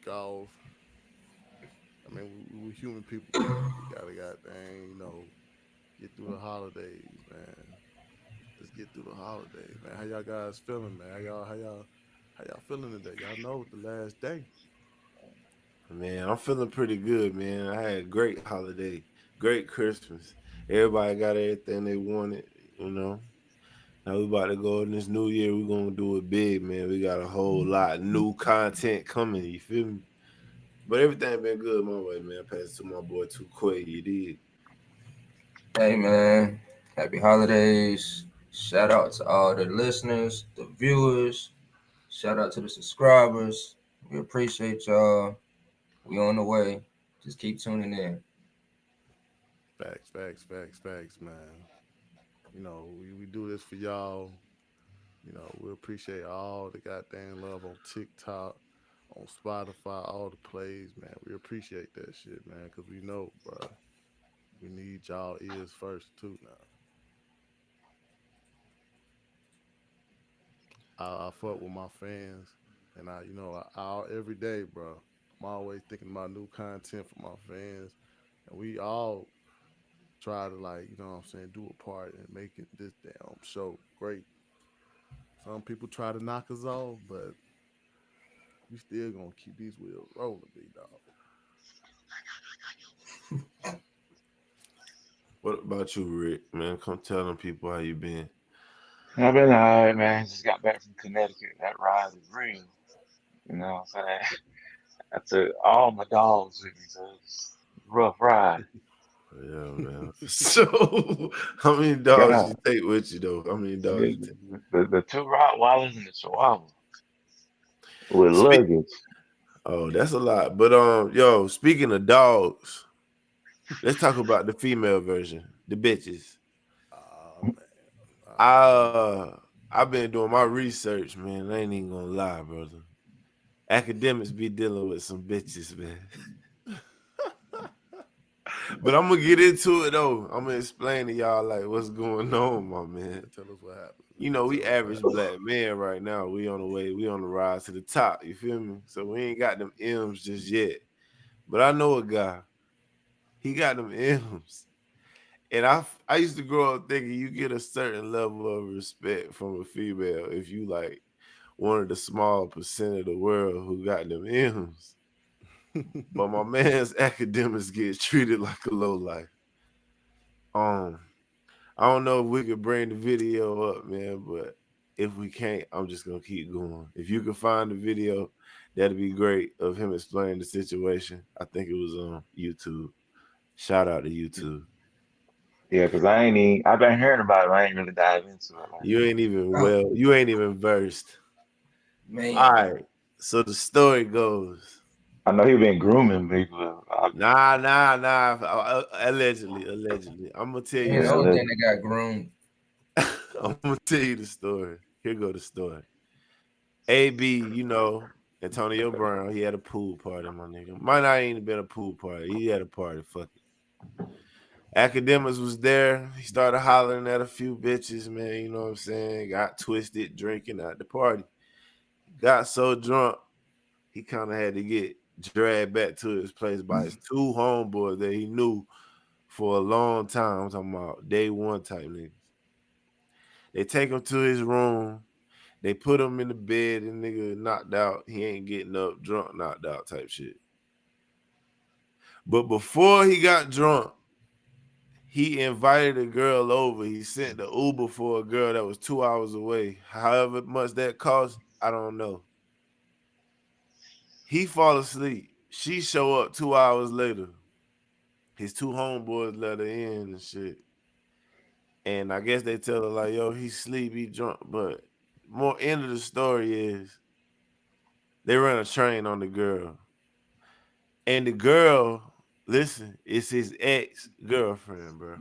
week off. I mean, we human people, man. We gotta goddamn, get through the holidays, man. Let's get through the holidays, man. How y'all guys feeling, man? How y'all feeling today? Y'all know the last day. Man, I'm feeling pretty good, man. I had a great holiday, great Christmas. Everybody got everything they wanted, you know. Now we about to go in this new year. We're gonna do it big, man. We got a whole lot of new content coming. You feel me? But everything been good my way, man. Pass it to my boy Too Quay. You did. Hey man, happy holidays. Shout out to all the listeners, the viewers. Shout out to the subscribers. We appreciate y'all. We on the way. Just keep tuning in. Facts, man. We do this for y'all. We appreciate all the goddamn love on TikTok, on Spotify, all the plays, man. We appreciate that shit, man, because we know, bro, we need y'all ears first, too, now. I fuck with my fans, and every day, bro, I'm always thinking about new content for my fans, and we all try to, like, what I'm saying, do a part in making this damn show great. Some people try to knock us off, but we still gonna keep these wheels rolling, big dog. What about you, Rick? Man, come tell them people how you been. I've been all right, man. Just got back from Connecticut. That ride is real. You know what I'm saying? I took all my dogs with me, so it's a rough ride. Yeah, man. So, how many Yeah, dogs you take with you though? How many dogs you take? the two Rottweilers and the Chihuahua with Speak. luggage. Oh, that's a lot. But yo, speaking of dogs, let's talk about the female version, the bitches. Ah man, I ah man. I've been doing my research, man. I ain't even gonna lie, brother. Academics be dealing with some bitches, man. But I'm gonna get into it though. I'm gonna explain to y'all like what's going on, my man. Tell us what happened, You man. know, we Tell us what average happened. black men right now. We on the way, we on the rise to the top. You feel me? So we ain't got them M's just yet. But I know a guy. He got them M's. And I used to grow up thinking you get a certain level of respect from a female if you like one of the small percent of the world who got them M's. But my man's academics get treated like a low life. Um, I don't know if we could bring the video up, man, but if we can't, I'm just gonna keep going. If you can find the video, that'd be great of him explaining the situation. I think it was on YouTube. Shout out to YouTube. Yeah, 'cause I ain't even, I've been hearing about it, but I ain't really dive into it like You that. ain't even Oh well, you ain't even versed. All man. right. So the story goes. I know he been grooming people. Nah. Allegedly. I'm gonna tell you Man, the the Yeah, only story. thing that got groomed. I'm gonna tell you the story. Here go the story. AB, Antonio Brown, he had a pool party, my nigga. Might not even been a pool party. He had a party. Fuck it. Academics was there. He started hollering at a few bitches, man. You know what I'm saying? Got twisted drinking at the party. Got so drunk, he kind of had to get dragged back to his place by his two homeboys that he knew for a long time. I'm talking about day one type niggas. They take him to his room. They put him in the bed and nigga knocked out. He ain't getting up, drunk, knocked out type shit. But before he got drunk, he invited a girl over. He sent the Uber for a girl that was 2 hours away. However much that cost, I don't know. He fall asleep. She show up 2 hours later. His two homeboys let her in and shit. And I guess they tell her like, yo, he sleep, he drunk. But more end of the story is they run a train on the girl. And the girl, listen, it's his ex-girlfriend, bro.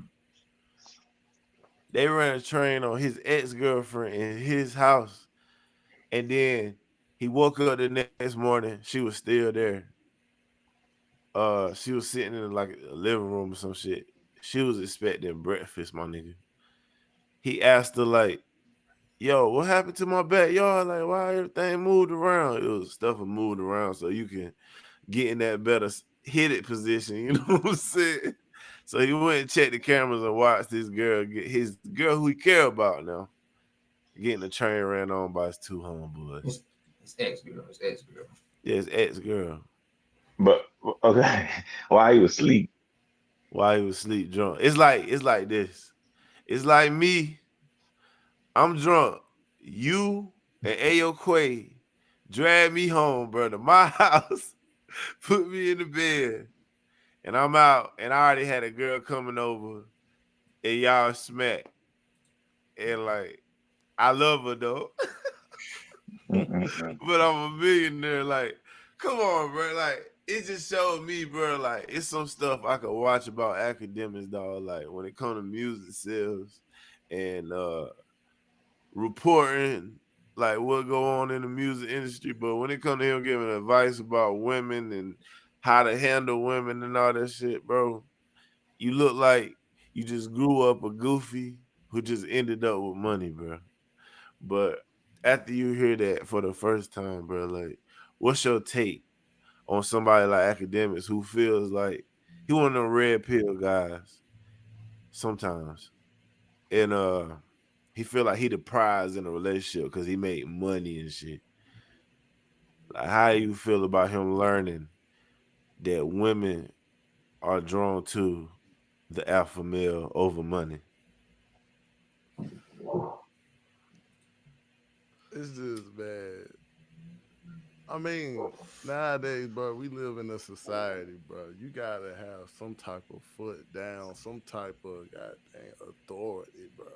They ran a train on his ex-girlfriend in his house. And then he woke up the next morning. She was still there. She was sitting in like a living room or some shit. She was expecting breakfast, my nigga. He asked her like, yo, what happened to my backyard? Like, why everything moved around? It was stuff was moved around so you can get in that better hit it position. You know what I'm saying? So he went and checked the cameras and watched this girl get his girl who he care about now getting the train ran on by his two homeboys. His ex girl. His ex girl. Yeah, his ex girl. But okay, while he was asleep. While he was sleep drunk. It's like this. It's like me. I'm drunk. You and Ayo Quay drag me home, bro, to my house, put me in the bed, and I'm out, and I already had a girl coming over, and y'all smack. And like, I love her though, Mm-mm-mm. but I'm a millionaire. Like, come on, bro. Like, it just showed me, bro, like, it's some stuff I could watch about academics, dog. Like, when it comes to music sales and reporting like what go on in the music industry, but when it comes to him giving advice about women and how to handle women and all that shit, bro, you look like you just grew up a goofy who just ended up with money, bro. But after you hear that for the first time, bro, like, what's your take on somebody like academics who feels like he one of them red pill guys sometimes, and he feel like he the prize in a relationship because he made money and shit. Like, how do you feel about him learning that women are drawn to the alpha male over money? It's just bad. I mean, nowadays, bro, we live in a society, bro. You gotta have some type of foot down, some type of goddamn authority, bro.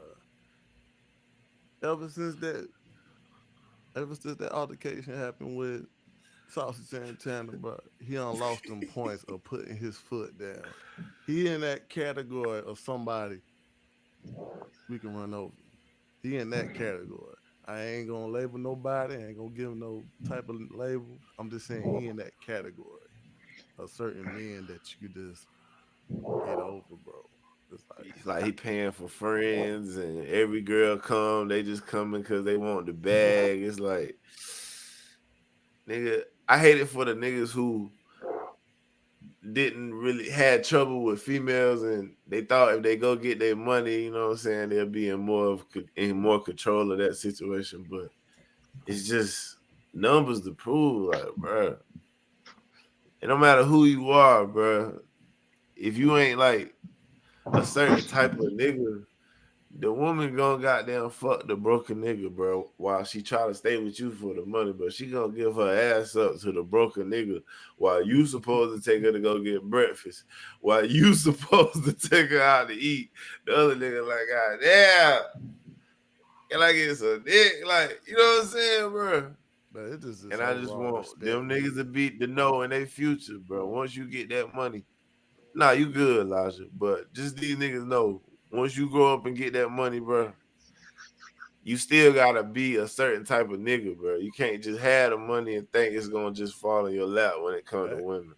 Ever since that, ever since that altercation happened with Saucy Santana, bro, he done lost them points of putting his foot down. He in that category of somebody we can run over. He in that category. I ain't gonna label nobody. I ain't gonna give him no type of label. I'm just saying he in that category of certain men that you could just get over, bro. It's like, It's like he paying for friends, and every girl come, they just coming because they want the bag. It's like, nigga, I hate it for the niggas who didn't really had trouble with females, and they thought if they go get their money, you know what I'm saying, they'll be in more control of that situation. But it's just numbers to prove, like, bro. It don't matter who you are, bro. If you ain't like a certain type of nigga, the woman gonna goddamn fuck the broken nigga, bro, while she try to stay with you for the money, but she gonna give her ass up to the broken nigga while you supposed to take her to go get breakfast, while you supposed to take her out to eat. The other nigga like, God damn, can I get some dick? Like, you know what I'm saying, bro? but it's just this And I just overall want respect, them man. niggas to beat the know in their future, bro. Once you get that money, nah, you good, Elijah. But just these niggas know, once you grow up and get that money, bro, you still gotta be a certain type of nigga, bro. You can't just have the money and think it's gonna just fall in your lap when it comes to Facts, women.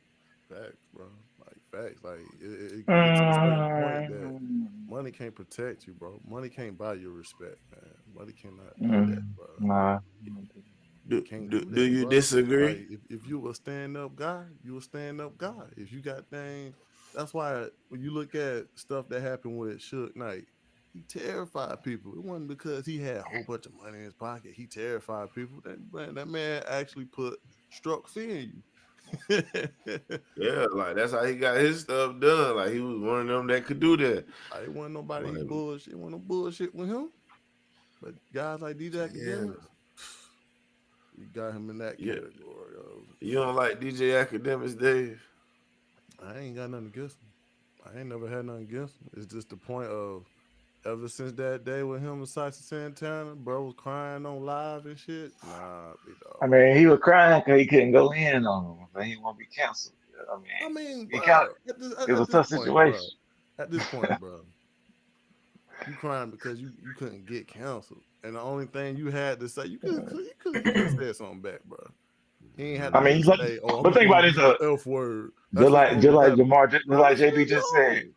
facts, bro. Like facts. Like it get to a certain point that Mm, money can't protect you, bro. Money can't buy your respect, man. Money cannot do that, mm, bro. nah. It Do, can't do, do do that, you bro. Like disagree? if you a stand up guy, you a stand up guy. If you got things, that's why when you look at stuff that happened with Suge Knight, he terrified people. It wasn't because he had a whole bunch of money in his pocket. He terrified people. That man actually put struck fear in you. Yeah, like that's how he got his stuff done. Like he was one of them that could do that. Like it wasn't nobody Like, bullshit. It wasn't no bullshit with him. But guys like these yeah, academics, we got him in that yeah. category of You don't like DJ Academics, Dave? I ain't got nothing against him. I ain't never had nothing against him. It's just the point of ever since that day with him and Sasha Santana, bro was crying on live and shit. Nah, big I dog. mean, he was crying because he couldn't go in on him. But he won't be canceled. I mean, I mean, he kind of, bro, it was at a this tough point, bro, situation. at this point, bro, you crying because you couldn't get canceled, and the only thing you had to say, you could have said something back, bro. He ain't had to I mean, just say, "Oh, I'm but gonna think go about this. use the F word." That's Just what's like, supposed just to like happen. Jamar, just Bro, like this JB man just said, go.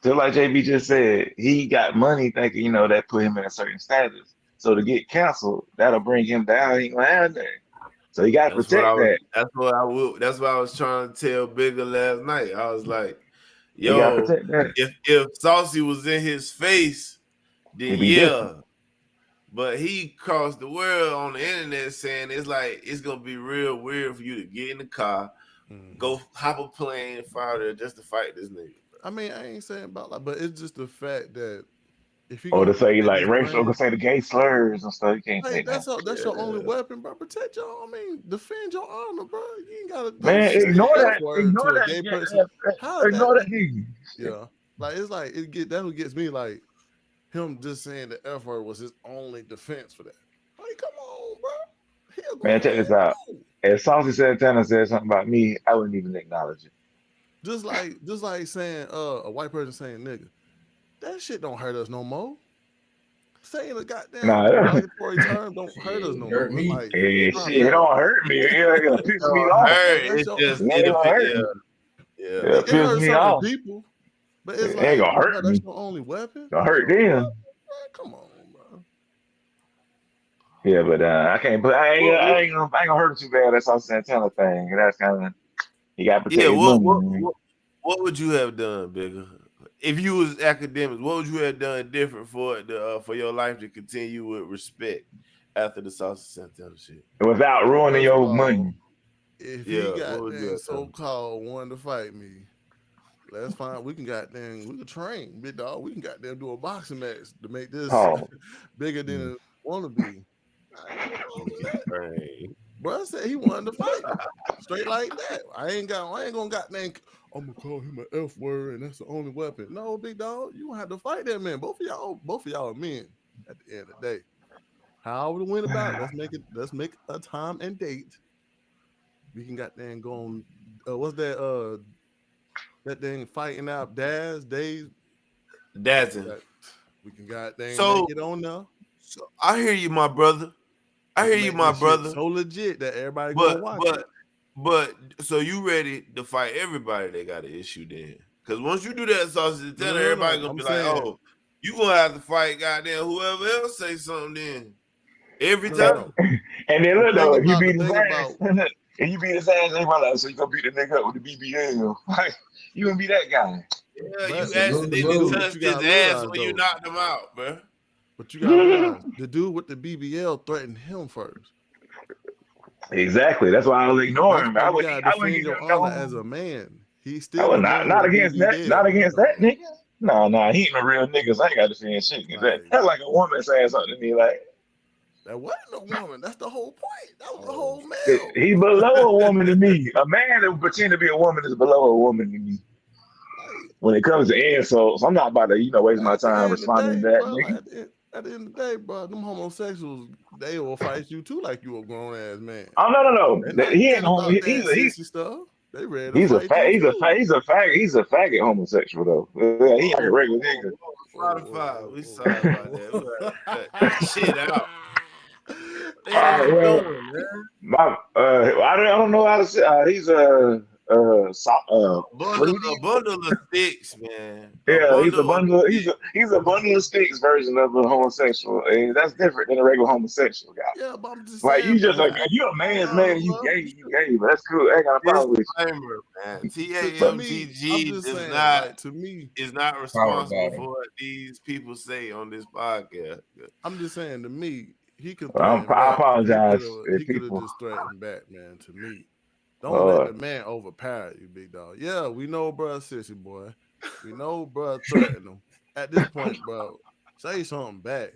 just like JB just said, he got money thinking, that put him in a certain status. So to get canceled, that'll bring him down. He ain't gonna have that. So you gotta That's what I protect was. that. That's what I was trying to tell Bigger last night. I was like, You gotta "Yo, protect that. if Saucy was in his face, then It'd be different. yeah." But he crossed the world on the internet saying it's like it's gonna be real weird for you to get in the car, Mhm. go hop a plane, and fly there just to fight this nigga. I mean, I ain't saying about like, but it's just the fact that if you Or gonna to say protect like this racial, or brand, say the gay slurs and stuff. You can't say like that. that's your only Yeah, weapon, bro. Protect your, I mean, defend your honor, bro. You ain't gotta go Man, say the ignore f that. word Ignore to a that. gay Yeah, person. How is that? ignore that nigga. Yeah, like it's like it get that's what gets me. Like him just saying the f word was his only defense for that. Like, come on, bro. He a Man, grown check this man out. too. If Saucy Santana said something about me, I wouldn't even acknowledge it. Just like saying a white person saying nigga. That shit don't hurt us no more. Saying a goddamn Nah, derogatory term don't hurt us Shit, no hurt more. me. Like hey, stop shit, it that. don't hurt me. It'll piss me don't off. Like hurt. that's It your just It ain't gonna hurt yeah, me. yeah. It'll it piss hurts me certain off. people, but it's It ain't like, gonna hurt bro, that's me. your only weapon. Gonna That's hurt your only weapon, them. man. Come on, bro. Yeah, but I can't. But I ain't. What, I what, ain't gonna. I ain't gonna hurt him too bad. That's Saucy Santana thing. That's kind of. You gotta protect yeah, his money, man. what would you have done, Bigger? If you was academics, what would you have done different for your life to continue with respect after the Saucy Santana shit? Without ruining First of your all, money. if he Yeah, what got would you dang have so done? called wanting to fight me, let's find we can goddamn we can train, big dog. We can goddamn do a boxing match to make this Oh, bigger than Mm. it wanna be. I ain't no problem with that. Right. Bro said he wanted to fight me. Straight like that. I ain't gonna goddamn I'm gonna call him an F word and that's the only weapon. No, big dog, you gonna have to fight that man. Both of y'all are men at the end of the day. How we went about it, let's make a time and date. We can goddamn go on what's that thing fighting out days. That's it. That we can goddamn make So, it on there. so I hear you, my brother. I We hear can you, make my this shit brother. so legit that everybody gonna But watch it. but but so you ready to fight everybody that got an issue then? Because once you do that sausage No, tenner, no, no, everybody no. gonna I'm be like, saying oh, you gonna have to fight goddamn whoever else say something then. Every no, no, time. no. and then The look thing though, if you about the beat his thing ass, about if you beat his ass, they probably like, so you gonna beat the nigga up with the BBL. Like, you gonna be that guy. Yeah, but you Salute, the accidentally dude, salute. but touched you his gotta ass realize when you though, knocked him out, bro. but you gotta realize the dude with the BBL threatened him first. Exactly. That's why I was ignoring That's him. why I you wouldn't. gotta I wouldn't defend give your him honor no. as a man. He's I still would a not. man Not with a against that. Not BBL, big against that dog. nigga. No, no, he ain't no real niggas. I ain't got to defend shit. That Like that's like a woman saying something to me like that wasn't a woman. That's the whole point. That was the Oh, whole he's male. below a woman to me. A man that pretend to be a woman is below a woman to me. Like When it comes to insults, I'm not about to waste my at the time end of the responding day, to that bro, like nigga. at the end of the day, bro, them homosexuals, they will fight you too like you a grown ass man. Oh no, no, They're no. not He ain't worried homo. about that sissy stuff. They ready to fight you He's a too. he's a faggot. He's a faggot homosexual though. Yeah, he like a Whoa, regular whoa, nigga. whoa, Spotify. whoa, We whoa, sorry about whoa, that. We whoa. gotta cut that shit out. What the All hell right, you well, doing, man? I don't know how to say. He's what do A you? bundle of sticks, man. A Yeah, he's a bundle of bundle. sticks. He's a bundle of sticks version of a homosexual. And that's different than a regular homosexual guy. Yeah, but I'm just Like saying, you bro, just if like you man, you a man's man, honor, you bro, gay, you you should. gay, but that's cool. I ain't got a problem with Disclaimer, man. To me, I'm TAMTG just does saying, not like to me, is not Power responsible battle. for what these people say on this podcast. I'm just saying to me, he can it. threaten I back. He could apologize have if he could have people. just threatened back, man. To me, don't let Uh, the man overpower you, big dog. Yeah, we know, bro, sissy boy. We know, bro, threaten him. At this point, bro, say something back.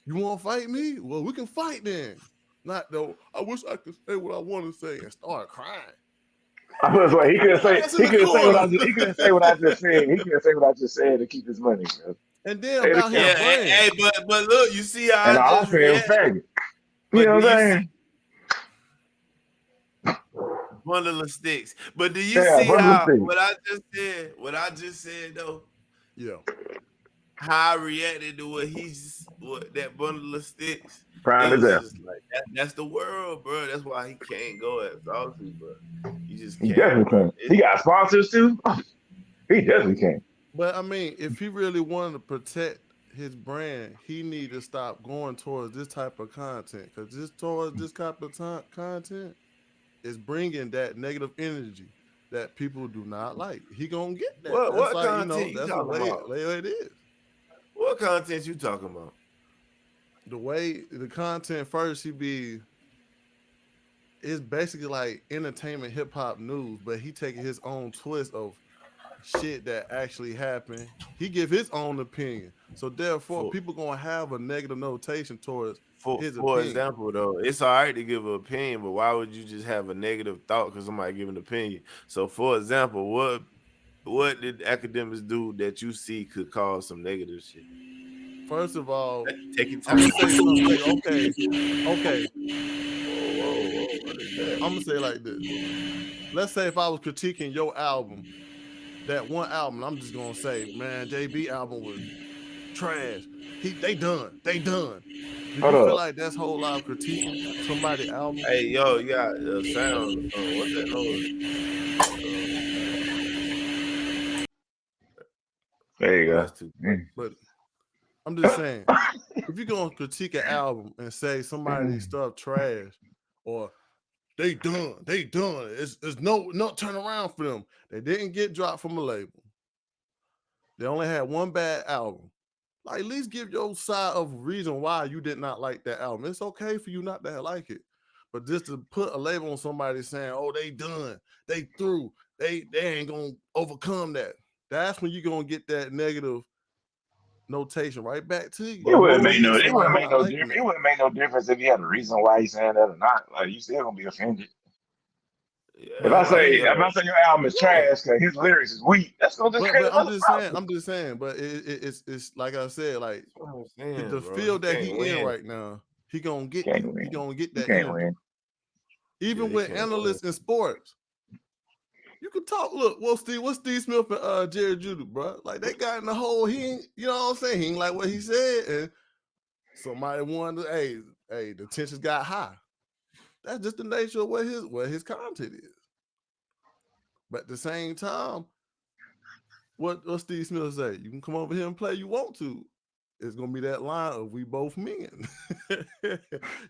You want to fight me? Well, we can fight then. Not though. I wish I could say what I want to say and start crying. I Man, was like, get your ass in he the couldn't say what corner. he couldn't say what I just said. He couldn't say what I just said to keep his money. Man. And then Say it about his again. Yeah, brand. hey, but look, you see how And I I just said reacted. faggot. You But know do what I'm you see saying? bundle of sticks? But do you Yeah, see bundle of how sticks. what I just said? What I just said though? Yeah. How I reacted to what that bundle of sticks. It Prime was example. just like that's the world, bro. That's why he can't go at Saucy, bro. You just He can't, definitely bro. can't. He got sponsors too. He But definitely can't. but I mean, if he really wanted to protect his brand, he need to stop going towards this type of content because this type of content is bringing that negative energy that people do not like. He gonna get that. That's What like content you that's the talking about? way it is. What content you talking about? The way the content first, he be it's basically like entertainment hip hop news, but he taking his own twist of shit that actually happened. He give his own opinion. So therefore For people gonna have a negative notation towards his for opinion. example, though, it's all right to give an opinion, but why would you just have a negative thought because somebody give an opinion? So, for example, what did academics do that you see could cause some negative shit? First of all, Take your I'm time. gonna say something to you. Okay. Whoa, what is that? I'm gonna say it like this. Let's say if I was critiquing your album, that one album, I'm just gonna say, man, JB album was trash. They done. They done. Do Hold you feel up. like that's whole lot of critiquing somebody album? Hey, yo, you got sound. What's that noise? There you Oh, go. that's too quick. Mm. But I'm just saying, if you're gonna critique an album and say somebody's Mm. stuff trash or they done. It's no turn around for them. They didn't get dropped from a label. They only had one bad album. Like at least give your side of reason why you did not like that album. It's okay for you not to like it. But just to put a label on somebody saying, oh, they done, they through, they ain't gonna overcome that. That's when you're gonna get that negative notation right back to you. It You wouldn't know make that no. It wouldn't somebody make not no liking difference. It that. wouldn't make no difference if you had a reason why he's saying that or not. Like you still gonna be offended. If Yeah, I But why say you if gotta? I say your album is yeah, trash because his lyrics is weak, that's gonna just create another problem. I'm just saying, but it's like I said, like That's what I'm saying, the bro. He field that can't he in win. right now, he gonna get Can't that. He win. gonna get You that can't energy. win. Yeah, Even he with can't win. analysts in sports, you can talk. Look, what's Steve Smith and Jerry Judy, bro? Like they got in the hole. He ain't, you know what I'm saying? He ain't like what he said, and somebody wanted, hey, the tensions got high. That's just the nature of what his content is. But at the same time, what Steve Smith say? You can come over here and play you want to. It's gonna be that line of we both men.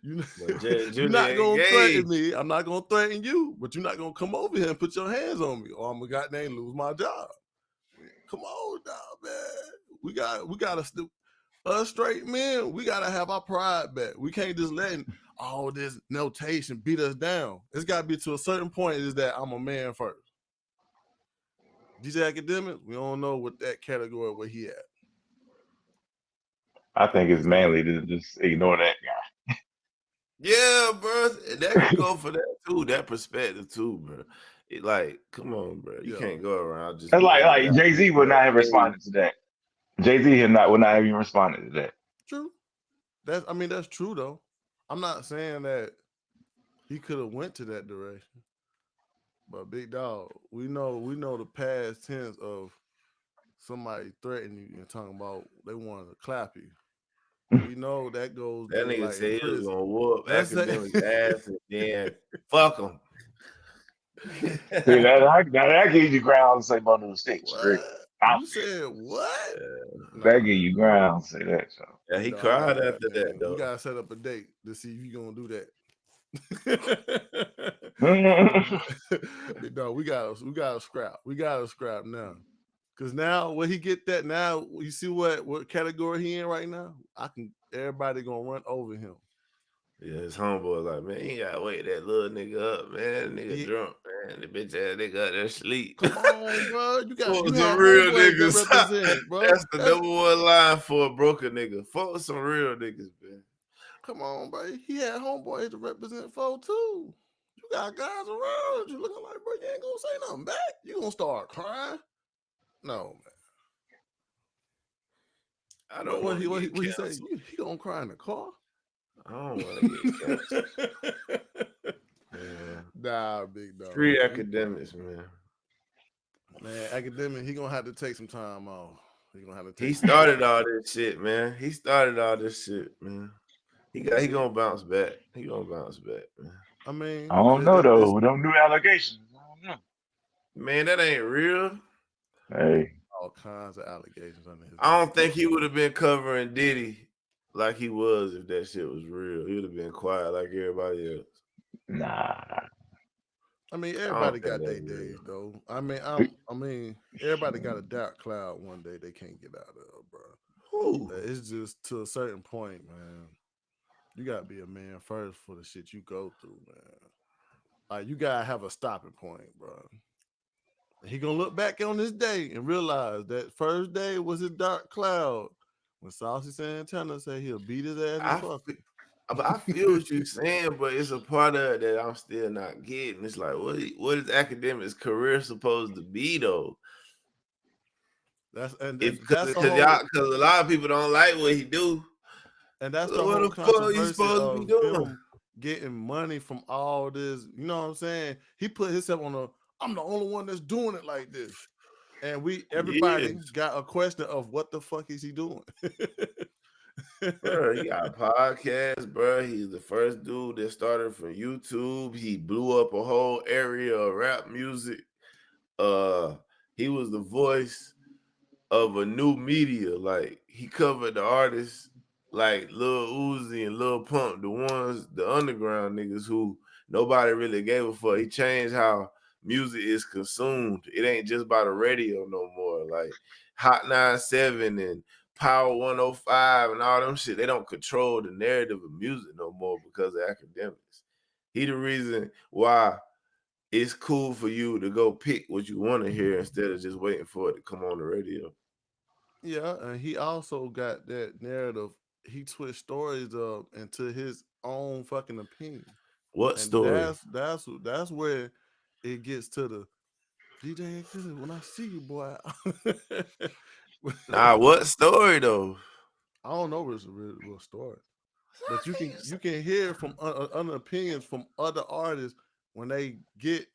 you But Jerry you're Judy not ain't gonna gay. threaten me. I'm not gonna threaten you, but you're not gonna come over here and put your hands on me, or I'm gonna goddamn lose my job. Come on, dog, man. We gotta us straight men. We gotta have our pride back. We can't just let all this notation beat us down. It's gotta be to a certain point. Is that I'm a man first. DJ Academics, we don't know what that category where he at. I think it's mainly to just ignore that Yeah, bro. That guy. could go for that too. That perspective too, bro. Like, come on, bro. You Yeah, can't go around just That's being the like guy. Jay Z would not have responded to that. Jay Z would not have even responded to that. true. That's true though. I'm not saying that he could have went to that direction, but big dog, we know the past tense of somebody threatening you and talking about they want to clap you. We know that goes That through nigga like in said he was prison. gonna whoop Let's say academics ass and then fuck him. See that gives you grounds to say bundle of sticks for real. what I- you said? What? That Nah, give you grounds to say that. So Yeah, big he dog, I cried gotta after that goddamn. We though. gotta set up a date to see if you gonna do that. Big dog, we gotta scrap. We gotta scrap now. Cause now when he get that now, you see what category he in right now? Everybody gonna run over him. Yeah, his homeboy like, man, you gotta wake that little nigga up, man. That nigga He, drunk, man. The bitch ass nigga out there sleep. come on, bro. Fuck You with some had real homeboys that niggas. represent, bro. That's the number one line for a broken nigga. Fuck with some real niggas, man. Come on, bro. He had homeboys to represent for too. You got guys around you looking like, bro, you ain't gonna say nothing back. You gonna start crying? No, man. I What don't what want he to what he, get what he say? canceled. He gonna cry in the car? I don't want to get canceled. Yeah. Nah, big dog. Free academics, man. Man, academic, he gonna have to take some time off. He gonna have to He take some time started off. all this shit, man. He started all this shit, man. He gonna bounce back. He gonna bounce back, man. I I mean, don't know though. We don't do allegations. I don't know. Man, that ain't real. Hey. all kinds of allegations under his I name. don't think he would have been covering Diddy like he was if that shit was real. He would have been quiet like everybody else. Nah. I mean, I don't everybody think got that's their real. days though. I mean, everybody got a dark cloud one day they can't get out of, bro. Who? It's just to a certain point, man. You gotta be a man first for the shit you go through, man. Like you gotta have a stopping point, bro. He gonna look back on this day and realize that first day was a dark cloud. When Saucy Santana said he'll beat his ass and I fuck fe- him. but I feel what you're saying, but it's a part of it that I'm still not getting. It's like, what is academics' career supposed to be though? That's and, If and that's the y'all whole because a lot of people don't like what he do. and that's So the what whole the fuck you controversy supposed to be of doing? him getting money from all this. You know what I'm saying? He put himself on a. I'm the only one that's doing it like this, and everybody Yes, got a question of what the fuck is he doing? bro. He got a podcast, bro. He's the first dude that started from YouTube. He blew up a whole area of rap music. Uh, he was the voice of a new media. Like he covered the artists like Lil Uzi and Lil Pump, the underground niggas who nobody really gave a fuck. He changed how music is consumed. It ain't just by the radio no more. Like Hot 97 and Power 105 and all them shit, they don't control the narrative of music no more because of academics. He the reason why it's cool for you to go pick what you want to hear instead of just waiting for it to come on the radio. Yeah, and he also got that narrative. He switched stories up into his own fucking opinion, What and story? that's where it gets to the DJ Exhibit. When I see you, boy, Nah, what story though? I don't know if it's a real story, How but can you you can hear from other opinions from other artists when they get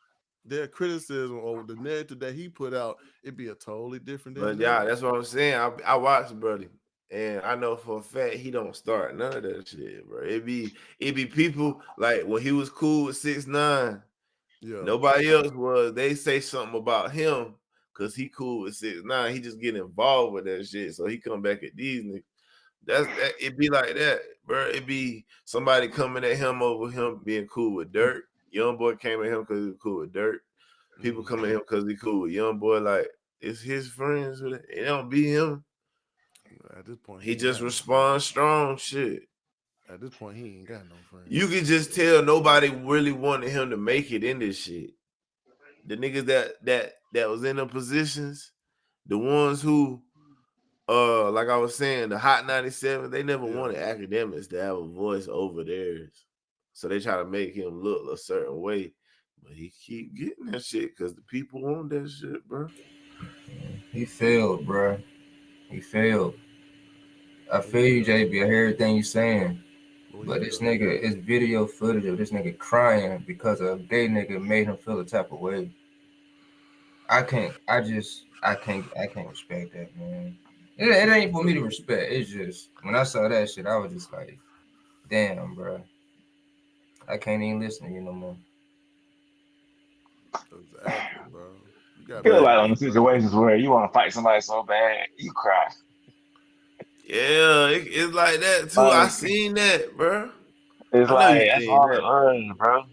their criticism or the narrative that he put out. It'd be a totally different than But yeah, theirs. that's what I'm saying. I watched Brody, and I know for a fact he don't start none of that shit, bro. It be people like when he was cool with 6ix9ine. Yeah, Nobody else was. They say something about him because he cool with 6ix9ine. He just get involved with that shit, so he come back at these niggas. That's that. It be like that, bro. It be somebody coming at him over him being cool with Dirt. Young boy came at him because he was cool with Dirt. People come at hmm him because he cool with Young boy. Like it's his friends with it. It don't be him. at this point he He ain't just got no friends. responds strong. Shit. At this point, he ain't got no friends. You can just tell nobody really wanted him to make it in this shit. The niggas that was in the positions, the ones who like I was saying, the Hot 97, they never Yeah, wanted academics to have a voice over theirs. So they try to make him look a certain way. But he keep getting that shit because the people want that shit, bro. He failed, bro. He failed. I he feel you, failed. JB. I hear everything you saying. Well, he But this failed. nigga, it's video footage of this nigga crying because a gay nigga made him feel a type of way. I can't. I can't respect that, man. It ain't for me to respect. It's just when I saw that shit, I was just like, damn, bro. I can't even listen to you no more. Exactly, bro. You gotta be Feel But like on man the first. situations where you want to fight somebody so bad, you cry. yeah, it's like that too. I Like seen that, bro. it's I know you like that's seen all it that. was, bro.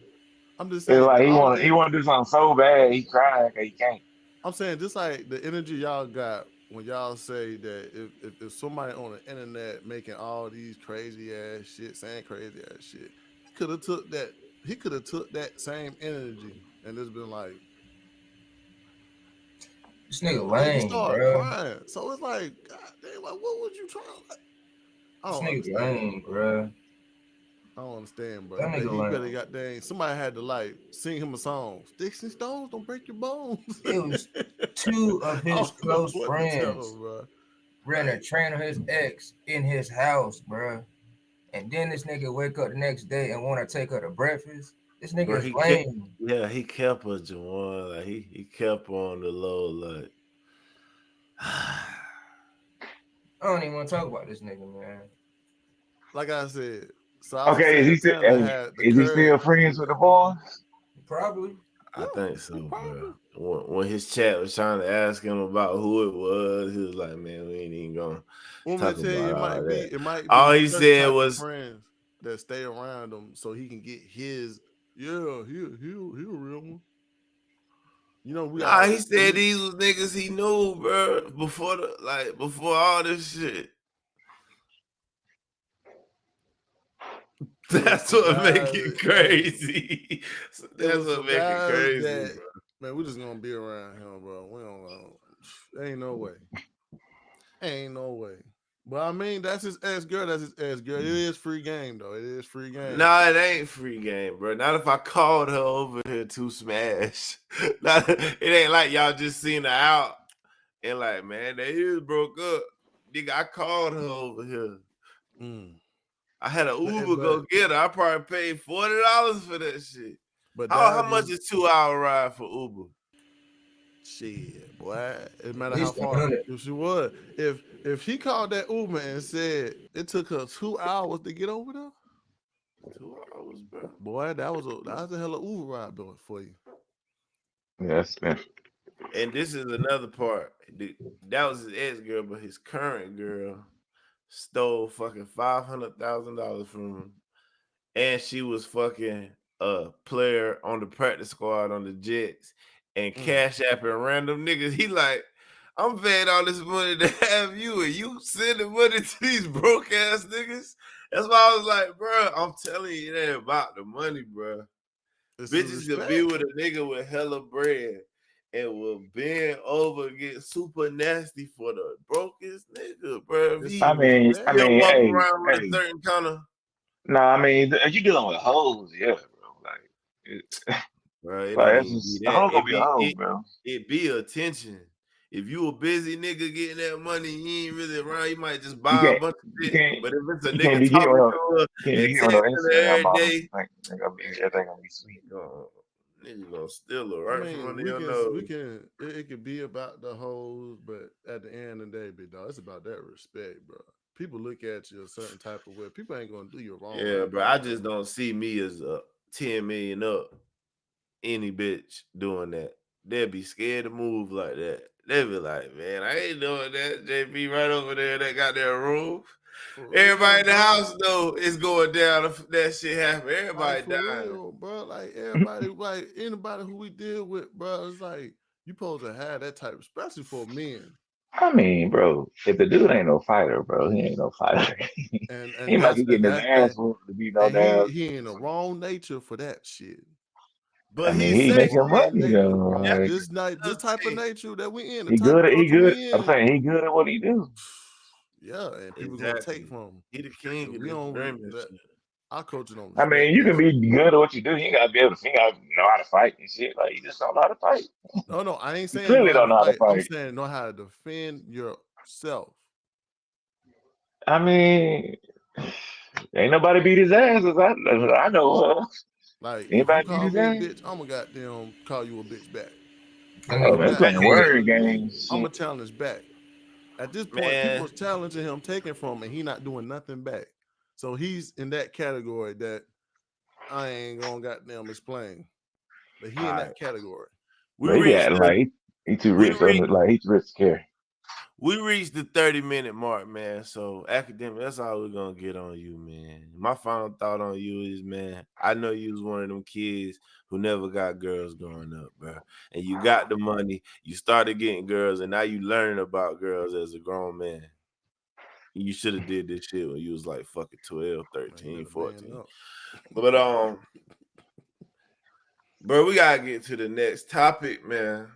I'm just It's saying like the all he the want to do something so bad, he crying because he can't. I'm saying just like the energy y'all got when y'all say that if somebody on the internet making all these crazy ass shit, saying crazy ass shit, he could have took that same energy and just been like, This nigga but he lame, started bro. crying. So it's like, God damn, like, what was you trying? Like, I This don't nigga understand, lame, bro. bro. I don't understand, bro. That nigga He better lame. got dang. Somebody had to like sing him a song. Sticks and stones don't break your bones. It was two of I his don't know close what to tell friends him, bro. ran a Like, train on his ex in his house, bro. And then this nigga wake up the next day and want to take her to breakfast. This nigga Bro, is he kept lame. he kept her Jawan. Like he kept on the low, like I don't even want to talk about this nigga, man. like I said, Saucy Okay, Santana had the is he courage still to do friends with the that. boys? Probably. I Yeah, think he so, bro. probably. when his chat was trying to ask him about who it was, he was like, "Man, we ain't even gonna Want me talk to tell you, about all that." it might All be he certain said type of was, friends that stay around him so he can get his. Yeah, he a real one. You know, "Nah." He said these was niggas he knew, bro, before all this shit. it was That's some what make guys. it Hey, crazy. it That's was what some make it guys crazy, that bro. man, we're just gonna be around him, bro. We don't. Ain't no way. Ain't no way. But I mean, that's his ex girl. That's his ex girl. It is free game though. It is free game. Nah, it ain't free game, bro. Not if I called her over here to smash. It ain't like y'all just seen her out and like, man, they is broke up. Nigga, I called her over here. Mm. I had an But, Uber go get her. I probably paid $40 for that shit. but How that much is is 2 hour ride for Uber? shit, boy. It At matter how least far 100. if she was. If he called that Uber and said it took her 2 hours to get over there, 2 hours, bro. boy, that was a hell of Uber ride doing for you. Yeah, that's expensive. And this is another part. That was his ex girl, but his current girl stole fucking $500,000 from him, and she was fucking a player on the practice squad on the Jets, and Mm. cash apping random niggas. He like, I'm paying all this money to have you, and you sending money to these broke ass niggas. That's why I was like, bro, I'm telling you, it ain't about the money, bro. It's the Bitches could be respect. with a nigga with hella bread and will bend over and get super nasty for the brokest nigga, bro. If It's he the I respect. still mean, walk hey, around with a hey. certain kind of, No, I mean, you dealing with hoes, yeah, bro. Like, it, bro, it like don't that's even be just a that. hoe gonna be a hoe, bro. It be attention. If you a busy nigga getting that money, he ain't really around. You might just You buy a can't, bunch of you shit. can't, But if it's a you can't nigga be getting talking with, to her you can't and be getting with no texting her Instagram every models. day, Think they're gonna be everything gonna be sweet. nigga gonna steal her I right from mean, under we your can we nose. can it could be about the hoes, but at the end of the day, big dog, it's about that respect, bro. People look at you a certain type of way. People ain't gonna do you wrong Yeah, like bro. I that, just bro. don't see me as a 10 million up any bitch doing that. They'd be scared to move like that. They'd be like, man, I ain't doing that. JB right over there in that goddamn room. For real, Everybody in the bro. house know it's going down if that shit happen. Like Everybody for dying. real, bro. Like everybody, like anybody who we deal with, bro. It's like you supposed to have that type, especially for men. I mean, bro, if the dude ain't no fighter, bro, he ain't no fighter. And He might that's be getting his ass and whooped to be no damn. he in the wrong nature for that shit. I But mean, he He he in the say making wrong shit. money nature, though. bro. That's Like, This another type of thing. nature that we in, the he type good. of He culture good. we I'm in, saying he good at what he do. yeah, and people gonna take Exactly. from him. He the king 'Cause of we this don't streaming that shit. our culture don't I mean, respect you that can be shit. good at what you do. You ain't gotta be able to. You gotta know how to fight and shit. Like, you just don't know how to fight. No, I ain't You saying know clearly how to don't know how to fight. I'm fight. saying know how to defend yourself. I mean, ain't nobody beat his ass as I know of. Like if you Anybody beat call his me a ass? bitch, I'm gonna goddamn call you a bitch back. That Oh nigga man, was That playing you crazy. word challenge me, games. I'm gonna Shit. challenge back. At this point, people Man, was challenging him, taking from him, and he not doing nothing back. So he's in that category that I ain't gonna goddamn explain. But he all in right. that category. We But he be reached acting the like he too we rich. So reached like he too rich to care. we reached the 30-minute mark, man. So academic, that's all we're gonna get on you, man. My final thought on you is, man, I know you was one of them kids who never got girls growing up, bro. And you got the money, you started getting girls, and now you learning about girls as a grown man. You should have did this shit when you was like fucking 12, Man, you 13, better man 14. up. But bro, we gotta get to the next topic, man.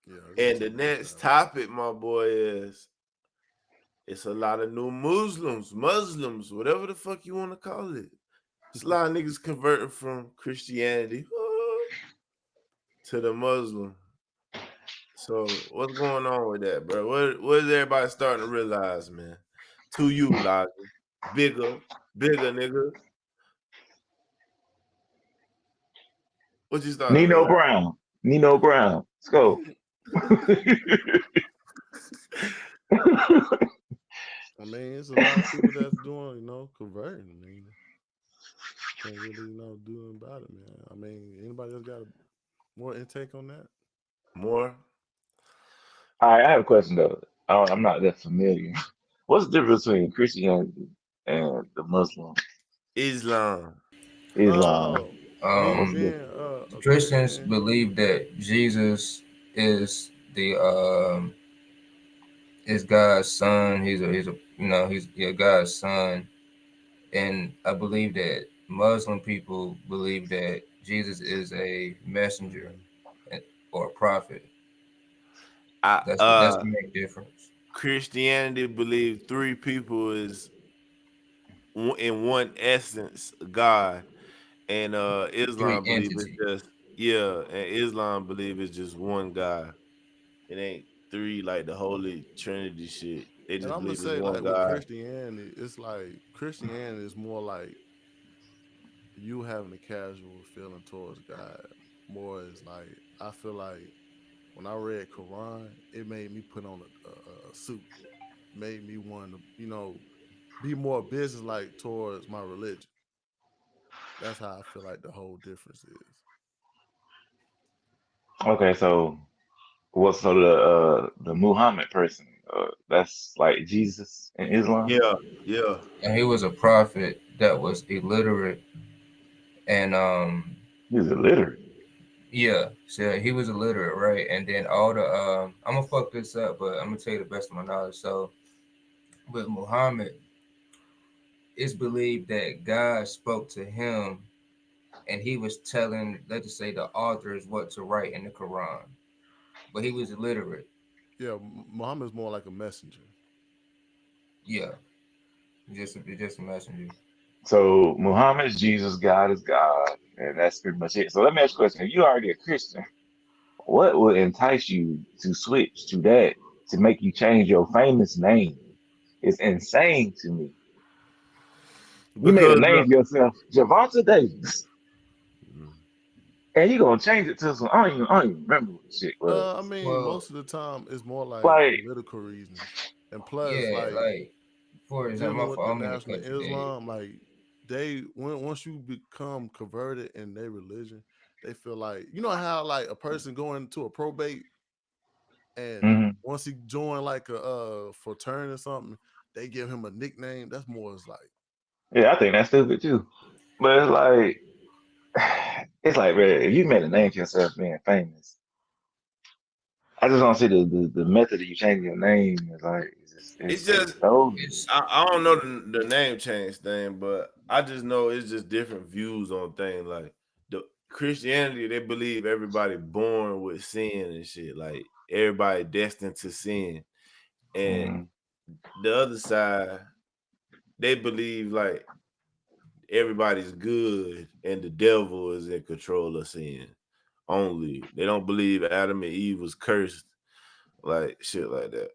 Yeah, I'll get And to the the next next time. topic, my boy, is it's a lot of new Muslims, whatever the fuck you want to call it. It's a lot of niggas converting from Christianity to the Muslim. So what's going on with that, bro? What is everybody starting to realize, man? To you, Logic. Bigger, bigger nigga. What you starting to Nino realize? Brown. Nino Brown. Let's go. I mean, it's a lot of people that's doing, converting. I mean, can't really, do nothing about it, man. I mean, anybody else got more intake on that? More All right, I have a question though. I'm not that familiar. What's the difference between Christianity and the Muslim Islam. Islam? Oh, me Um, What's the being a Christians Christian, believe that Jesus is the is God's son. He's a he's God's son, and I believe that Muslim people believe that Jesus is a messenger mhm. or a prophet. I That's the main difference. Christianity believe three people is in one essence God, and Three Islam believe it's entities. just yeah, and Islam believe it's just one God. It ain't three like the Holy Trinity shit. They And just I'm gonna believe it's say one like with God. Christianity, it's like Christianity is more like you having a casual feeling towards God. More is like I feel like when I read Quran, it made me put on a suit. Made me want to, be more business like towards my religion. That's how I feel like the whole difference is. okay? So what's so the Muhammad person? That's like Jesus in Islam. Yeah, yeah. And he was a prophet that was illiterate, and He's illiterate. yeah, so he was illiterate, right? And then all the I'm gonna fuck this up, but I'm gonna tell you the best of my knowledge. So with Muhammad, it's believed that God spoke to him, and he was telling, let's just say, the authors what to write in the Quran, but he was illiterate. Yeah, Muhammad's more like a messenger. Yeah, just a messenger. So Muhammad's Jesus, God is God, and that's pretty much it. So let me ask you a question: if you're already a Christian, what would entice you to switch to that to make you change your famous name? It's insane to me. You made a Because name for yourself, Gevonta Davis, mm, and you gonna change it to some. I don't even remember what the shit I was. mean, Well, most of the time it's more like Like, political reasons, and plus, yeah, like like for example, dealing my with fault, the I'm gonna national cut you dead. Islam, like once you become converted in their religion, they feel like how like a person going to a probate and mhm. once he join like a fraternity or something, they give him a nickname. That's more as like Yeah, I think that's stupid too. But it's like, man, if you made a name for yourself being famous, I just don't see the method that you change your name is like it's it's just so. It's I don't know the name change thing, but I just know it's just different views on things. Like the Christianity, they believe everybody born with sin and shit. Like everybody destined to sin. And Mm. the other side, they believe like everybody's good and the devil is in control of sin. Only they don't believe Adam and Eve was cursed, like shit like that.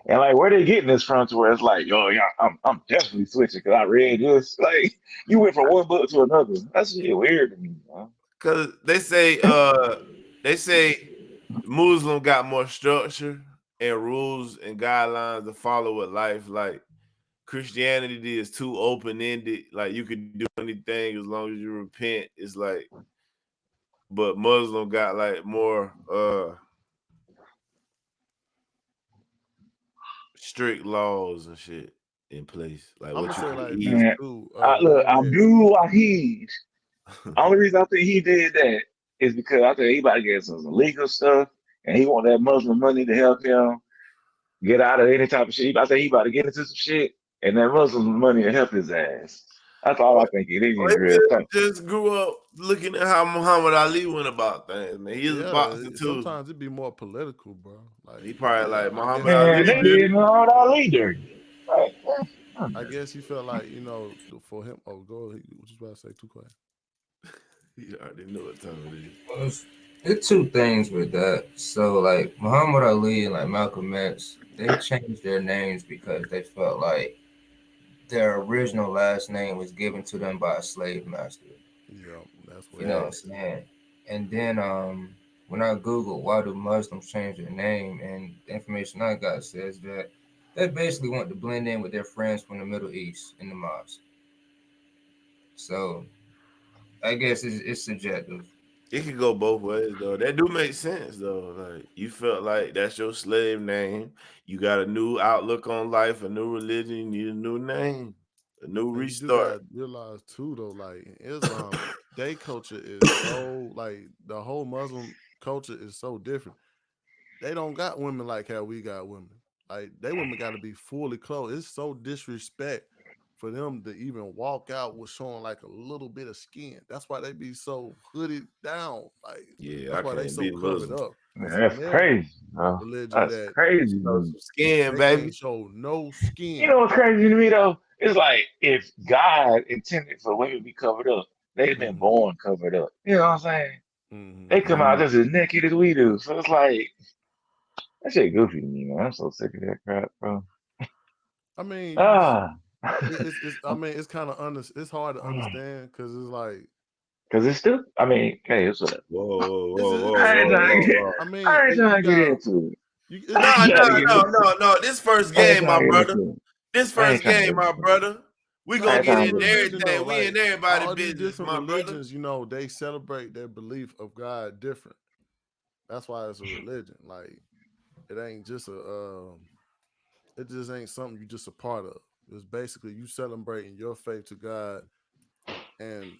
And like, where they getting this from? To where it's like, yo, yeah, I'm definitely switching because I read this. Like, you went from one book to another. That's shit weird to me, man. Cause they say Muslim got more structure and rules and guidelines to follow with life. Like Christianity is too open ended. Like you could do anything as long as you repent. It's like, but Muslim got like more strict laws and shit in place. Like I'm gonna what you say can like eat. this Man, too. When I look, read, Abdul Wahid. Only reason I think he did that is because I think he about to get some legal stuff, and he want that Muslim money to help him get out of any type of shit. I think he about to get into some shit, and that Muslim money to help his ass. That's all I think it Or is, he real talk. just grew up looking at how Muhammad Ali went about things, man. He was a boxer too. sometimes it be more political, bro. He Like, probably yeah, like I Muhammad guess he Man, Ali felt they like did did all that leader. Like, I guess he felt like for him. Oh, go. What you about to say? Too quiet. it. He already know what time it is. well, it's two things with that. So like Muhammad Ali and like Malcolm X, they changed their names because they felt like their original last name was given to them by a slave master. Yeah, that's what You it know what I'm Facts. is. saying? And then when I Googled why do Muslims change their name, and the information I got says that they basically want to blend in with their friends from the Middle East in the mosque. So I guess it's subjective. It could go both ways though. That do make sense though. Like you felt like that's your slave name. You got a new outlook on life, a new religion. You need a new name, a new And you do restart. gotta realize too though, like in Islam, they culture is so like the whole Muslim culture is so different. They don't got women like how we got women. Like they women got to be fully clothed. It's so disrespect for them to even walk out with showing like a little bit of skin. That's why they be so hooded down. Like Yeah, I that's why they can't so be covered Muslim. up. Man, It's a that's male crazy, bro. religion That's that crazy to Show me. some skin, they can't baby. show no You skin. know what's crazy to me though? It's like if God intended for women to be covered up, they've been Hmm. born covered up. You know what I'm saying? They Hmm. come out just as naked as we do. So it's like that shit goofy to me, man. I'm so sick of that crap, bro. I mean, you just Ah, it's I mean it's kind of it's hard to understand because it's like because it's still. I mean, hey, it's what Whoa, whoa, it's whoa, it's whoa, I ain't it, whoa, it, trying to whoa, get. whoa. I mean I ain't you trying to get got into it. it's I just ain't No, trying different. to no, get no, into it. no, no. This first I ain't game, my trying to get brother. into it. This I ain't first trying to game, get my into it. brother. We I gonna ain't get Every trying to in get into their it. religion day. though, We in like everybody all these business, different my brother. religions, they celebrate their belief of God different. That's why it's a religion. Like it ain't just it just ain't something you just a part of. It's basically you celebrating your faith to God, and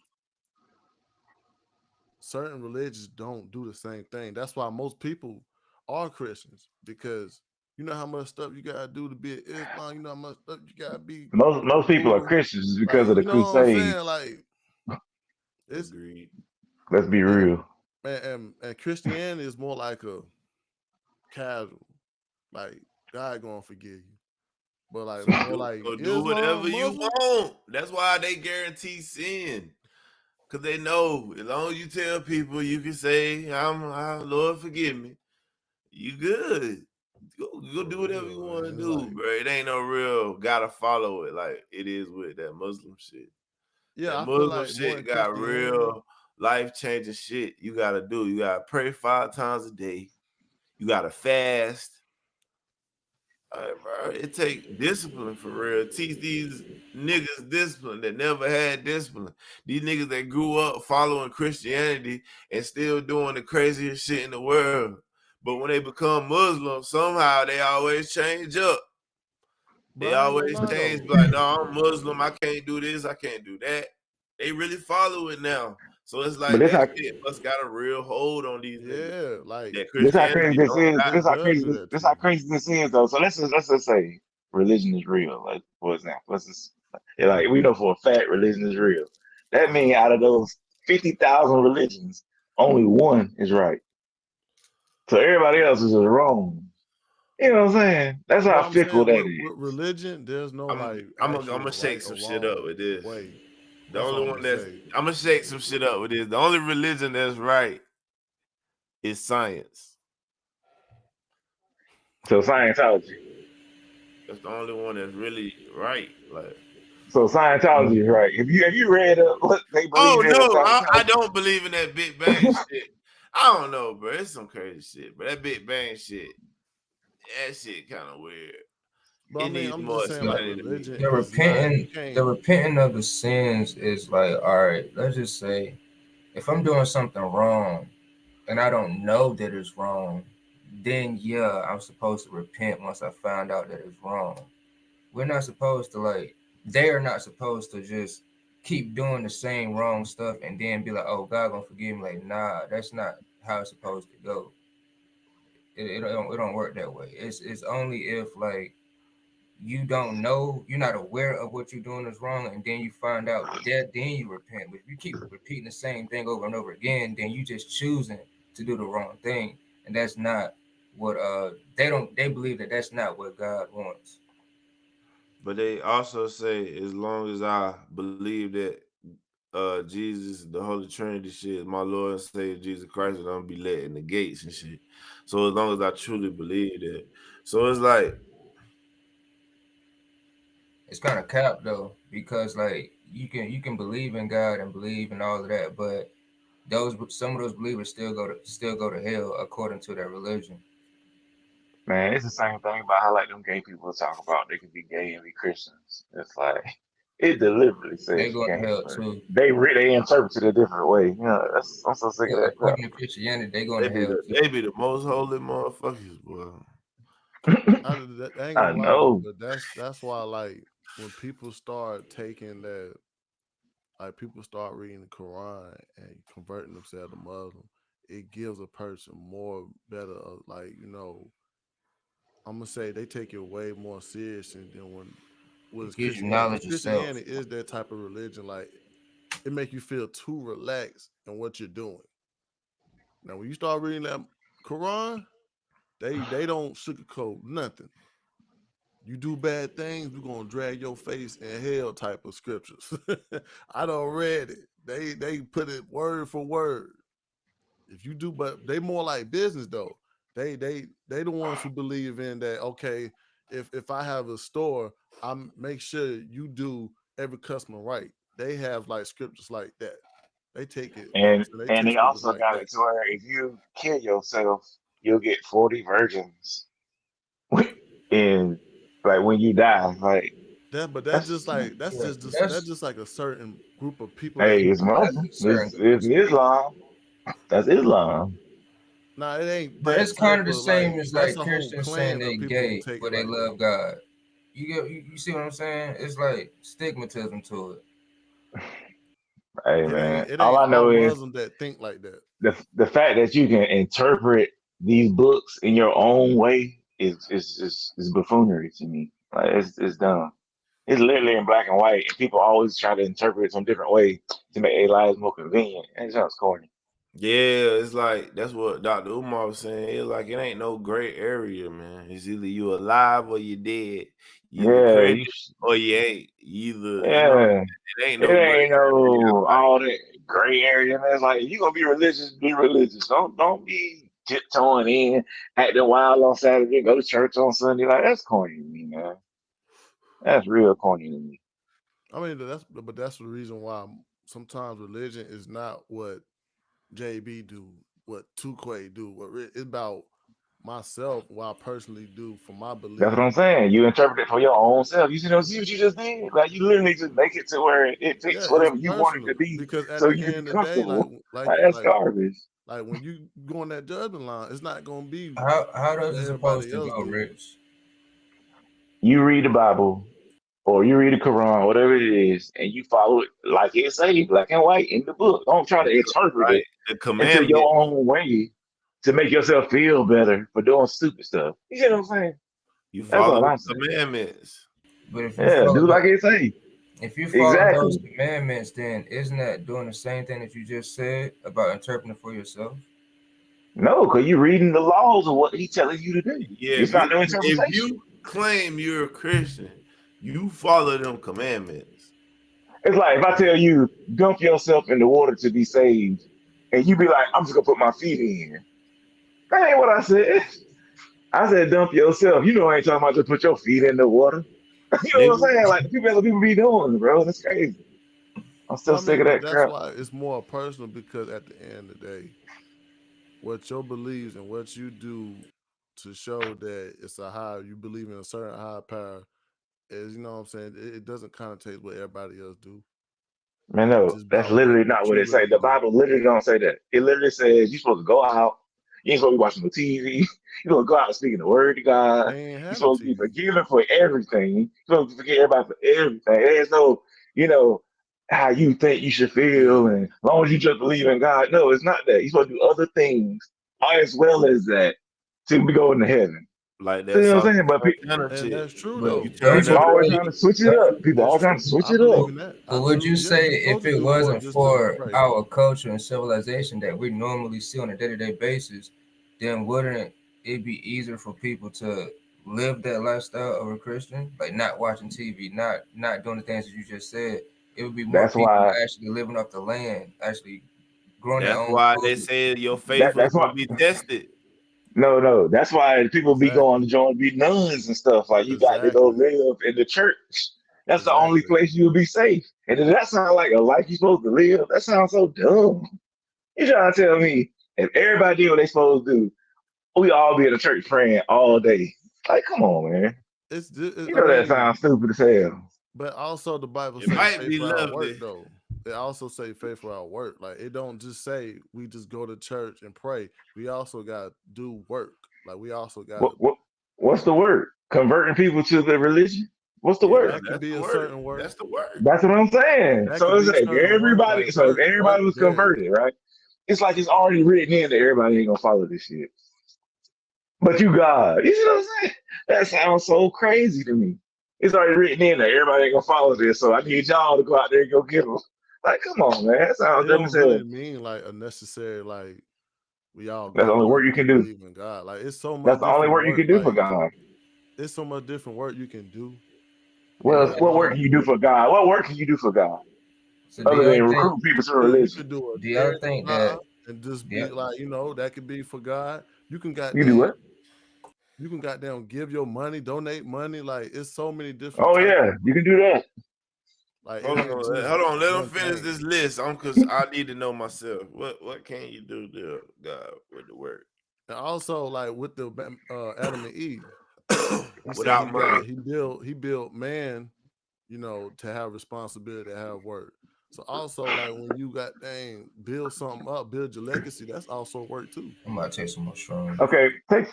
certain religions don't do the same thing. That's why most people are Christians because you know how much stuff you gotta do to be an Islam. You know how much stuff you gotta be with the Most people are voodoo. Christians because Like of the you know what I'm saying? Crusades. Like it's Agreed. Let's be and real. and Christianity is more like a casual, like God gonna forgive you. But like more like So do whatever Islam, you Muslim, want. That's why they guarantee sin. Cause they know as long as you tell people you can say, Lord forgive me, you good. Go for do whatever real. you want to And it's do, like, bro. It ain't no real gotta follow it like it is with that Muslim shit. yeah, That I feel Muslim like more in shit got Christianity. real life changing shit you gotta do. You gotta pray 5 times a day. You gotta fast. Bro, it take discipline for real. Teach these niggas discipline that never had discipline. These niggas that grew up following Christianity and still doing the craziest shit in the world. But when they become Muslim, somehow they always change up. But They I ain't gonna always lie change, though. like, no, I'm Muslim. I can't do this. I can't do that. They really follow it now. So it's But like that shit must got a real hold on these niggas. Yeah, like That this how crazy Christianity this don't is. got. it does do that This to how you. crazy this is though. So let's just say religion is real. Like for example, let's just yeah, like we know for a fact religion is real. That means Uh-huh. out of those 50,000 religions, only one is right. So everybody else is just wrong. You know what I'm saying? That's But how I'm fickle saying that with is. religion, there's no I'm like I'm gonna I'm actual gonna shake right some or shit up wrong with this. way. The That's all only I'm one gonna that's say. I'm gonna shake some shit up with this. The only religion that's right is science. So Scientology. That's the only one that's really right. Like, So Scientology is right. Have you read what they oh believe in no, I Scientology? don't believe in that Big Bang shit. I don't know, bro. It's some crazy shit, but that Big Bang shit, that shit kind of weird. But I It mean, needs I'm more just saying like explaining to me. religion The is not you repenting, the can't. repenting of the sins is like, all right, let's just say if I'm doing something wrong and I don't know that it's wrong, then yeah, I'm supposed to repent once I found out that it's wrong. We're not supposed to like, they are not supposed to just keep doing the same wrong stuff and then be like, oh, God gonna forgive me. Like, nah, that's not how it's supposed to go. It don't work that way. It's only if like you don't know, you're not aware of what you're doing is wrong, and then you find out that, then you repent. But if you keep repeating the same thing over and over again, then you just choosing to do the wrong thing, and that's not what they believe that that's not what God wants. But they also say as long as I believe that Jesus, the Holy Trinity shit, is my Lord and Savior Jesus Christ, and I'm gonna be let in the gates and shit. So as long as I truly believe that. So it's like, It's kind of cap though, because like you can believe in God and believe in all of that, but those some of those believers still go to hell according to their religion. Man, it's the same thing about how like them gay people talk about they could be gay and be Christians. It's like It deliberately They says you going to can't, hell but too. they interpret it a different way. You know, I'm so sick of Yeah, that crap. according to Christianity, they going They to be hell the too. most holy motherfuckers, boy. I ain't I gonna lie though, know. but that's why like when people start taking that, like people start reading the Quran and converting themselves to Muslim, it gives a person more better like I'm gonna say they take it way more seriously than when It was gives you Christianity, because knowledge of self. Christianity is that type of religion. Like it make you feel too relaxed in what you're doing. Now when you start reading that Quran, they don't sugarcoat nothing. You do bad things, we're gonna drag your face in hell type of scriptures. I don't read it. They put it word for word. If you do, but they more like business though. They the ones who believe in that. Okay, if I have a store, I make sure you do every customer right. They have like scriptures like that. They take it. You know what I'm saying? They And take they scriptures also like got that. it to where if you kill yourself, you'll get 40 virgins. And like when you die, like That, but that that's just like that's Yeah, that's that's just like a certain group of people that hey, do it's that. that's Muslim. a certain group of It's people. Islam. That's Islam. Nah, it ain't But it's that kind type of the of like. same as That's like a whole Christians saying clan they of people who gay, take but it they like that. love God. You see what I'm saying? It's like stigmatism to it. Hey It ain't man, it all ain't I all know is Muslims that think like that. the fact that you can interpret these books in your own way is buffoonery to me. Like it's dumb. It's literally in black and white, and people always try to interpret it some different way to make their lives more convenient. And it sounds corny. Yeah, it's like that's what Dr. Umar was saying. It's like it ain't no gray area, man. It's either you alive or you dead. You either Yeah, Christian or you ain't. You either, yeah. it ain't It no gray ain't area. no all that gray area, man. It's like if you gonna be religious, be religious. Don't be tiptoeing in, acting wild on Saturday, go to church on Sunday. Like that's corny to me, man. That's real corny to me. I mean, that's the reason why sometimes religion is not what JB do, what Tukwe do. It's about myself, what I personally do for my That's what beliefs. I'm saying. You interpret it for your own self. See what you just did? Like you literally just make it to where it Yeah, fits it's whatever you want it to personal be, because at so the you can be end of the day, comfortable. Like that's garbage. like when you go on that judgment line, it's not gonna be How does what it supposed everybody to else go, do. Rich? You read the Bible or you read the Quran, whatever it is, and you follow it like it say, black and white in the book. Don't try to interpret Right? it The into commandment. your own way to make yourself feel better for doing stupid stuff. You know what I'm saying? You That's follow all the I'm saying. commandments. But Yeah, do like it say. if you follow those Exactly. commandments, then isn't that doing the same thing that you just said about interpreting for yourself? No, because you're reading the laws of what he's telling you to do. Yeah, It's not no if interpretation. you claim you're a Christian, you follow them commandments. It's like if I tell you, dunk yourself in the water to be saved, and you be like, I'm just gonna put my feet in. That ain't what I said. I said dump yourself. You know I ain't talking about just put your feet in the water. You know what I'm Nigga, saying? Like the people other people be doing, bro. That's crazy. I'm still I sick mean, of but that that's crap. why it's more personal because at the end of the day, what your beliefs and what you do to show that it's a high, you believe in a certain high power is, you know what I'm saying? It doesn't connotate what everybody else do. Man, It's no, just that's about literally what not what you it say. really The believe. Bible literally don't say that. It literally says you're supposed to go out. You ain't supposed to be watching the TV. You're supposed to go out and speaking the word of God. They ain't You're had no supposed to be TV. forgiven for everything. You're supposed to forgive everybody for everything. There's no, you know, how you think you should Yeah. feel, and as long as you just believe in God. No, it's not that. You're supposed to do other things as well as that to be going to heaven. like See that what I'm South saying? But Carolina And shit. that's true But You though. turn don't people you up. always trying to believe? switch it Don't, up. People That's all trying to true. switch I it believe up. in that. but would you Yeah, say you're supposed if to it do more wasn't just to for pray. our culture and civilization that we normally see on a day-to-day basis, then wouldn't it be easier for people to live that lifestyle of a Christian, like not watching TV, not doing the things that you just said? It would be more That's people why. actually living off the land, actually growing their That's own why they food. said your faith was That's why. gonna be tested. No, no. That's why people be going Exactly. to join be nuns and stuff. Like you got to go Exactly. live in the church. That's the only Exactly. place you'll be safe. And does that sound like a life you're supposed to live? That sounds so dumb. You trying to tell me if everybody did what they supposed to do, we all be at a church praying all day? Like, come on, man. You I know that mean, sounds stupid as hell. But also the Bible It say might faith be without work lovely. though. It also say faith without work. Like it don't just say we just go to church and pray. We also got to do work. Like we also got What to what what's the word? Converting people to the religion? What's the yeah, word? that could That's be the a word. certain work. That's the word. That's what I'm saying. That So could it's be like certain work. everybody. Like So if work everybody was dead. converted, right? It's like it's already written in that everybody ain't gonna follow this shit. But you God, you see what I'm saying? That sounds so crazy to me. It's already written in that everybody ain't gonna follow this. So I need y'all to go out there and go get them. Like, come on, man. That It sounds dumb as don't hell. really mean like a necessary like we all That's go the to only work work you to can do. believe in God. Like it's so That's much the only different work you work. can do for Like God. it's so much different work you can do. Yeah. Well, Like what work can you do for God? What work can you do for God So do other y'all than think? recruit people to you religion? could do a Do y'all daily think job that? and just Yeah. be like, that could be for God. You can You can do goddamn what? give your money, donate money. Like it's so many different Oh types yeah, of you can do that. like it Hold ain't on, just hold on. Let them one finish thing. this list. Cause I need to know myself. What can you do there, God, with the word? And also like with the Adam and Eve, he said Without murder. he built man, to have responsibility, to have work. So also like when you got dang build something up, build your legacy, that's also work too. I'm about to take some more strong. Okay,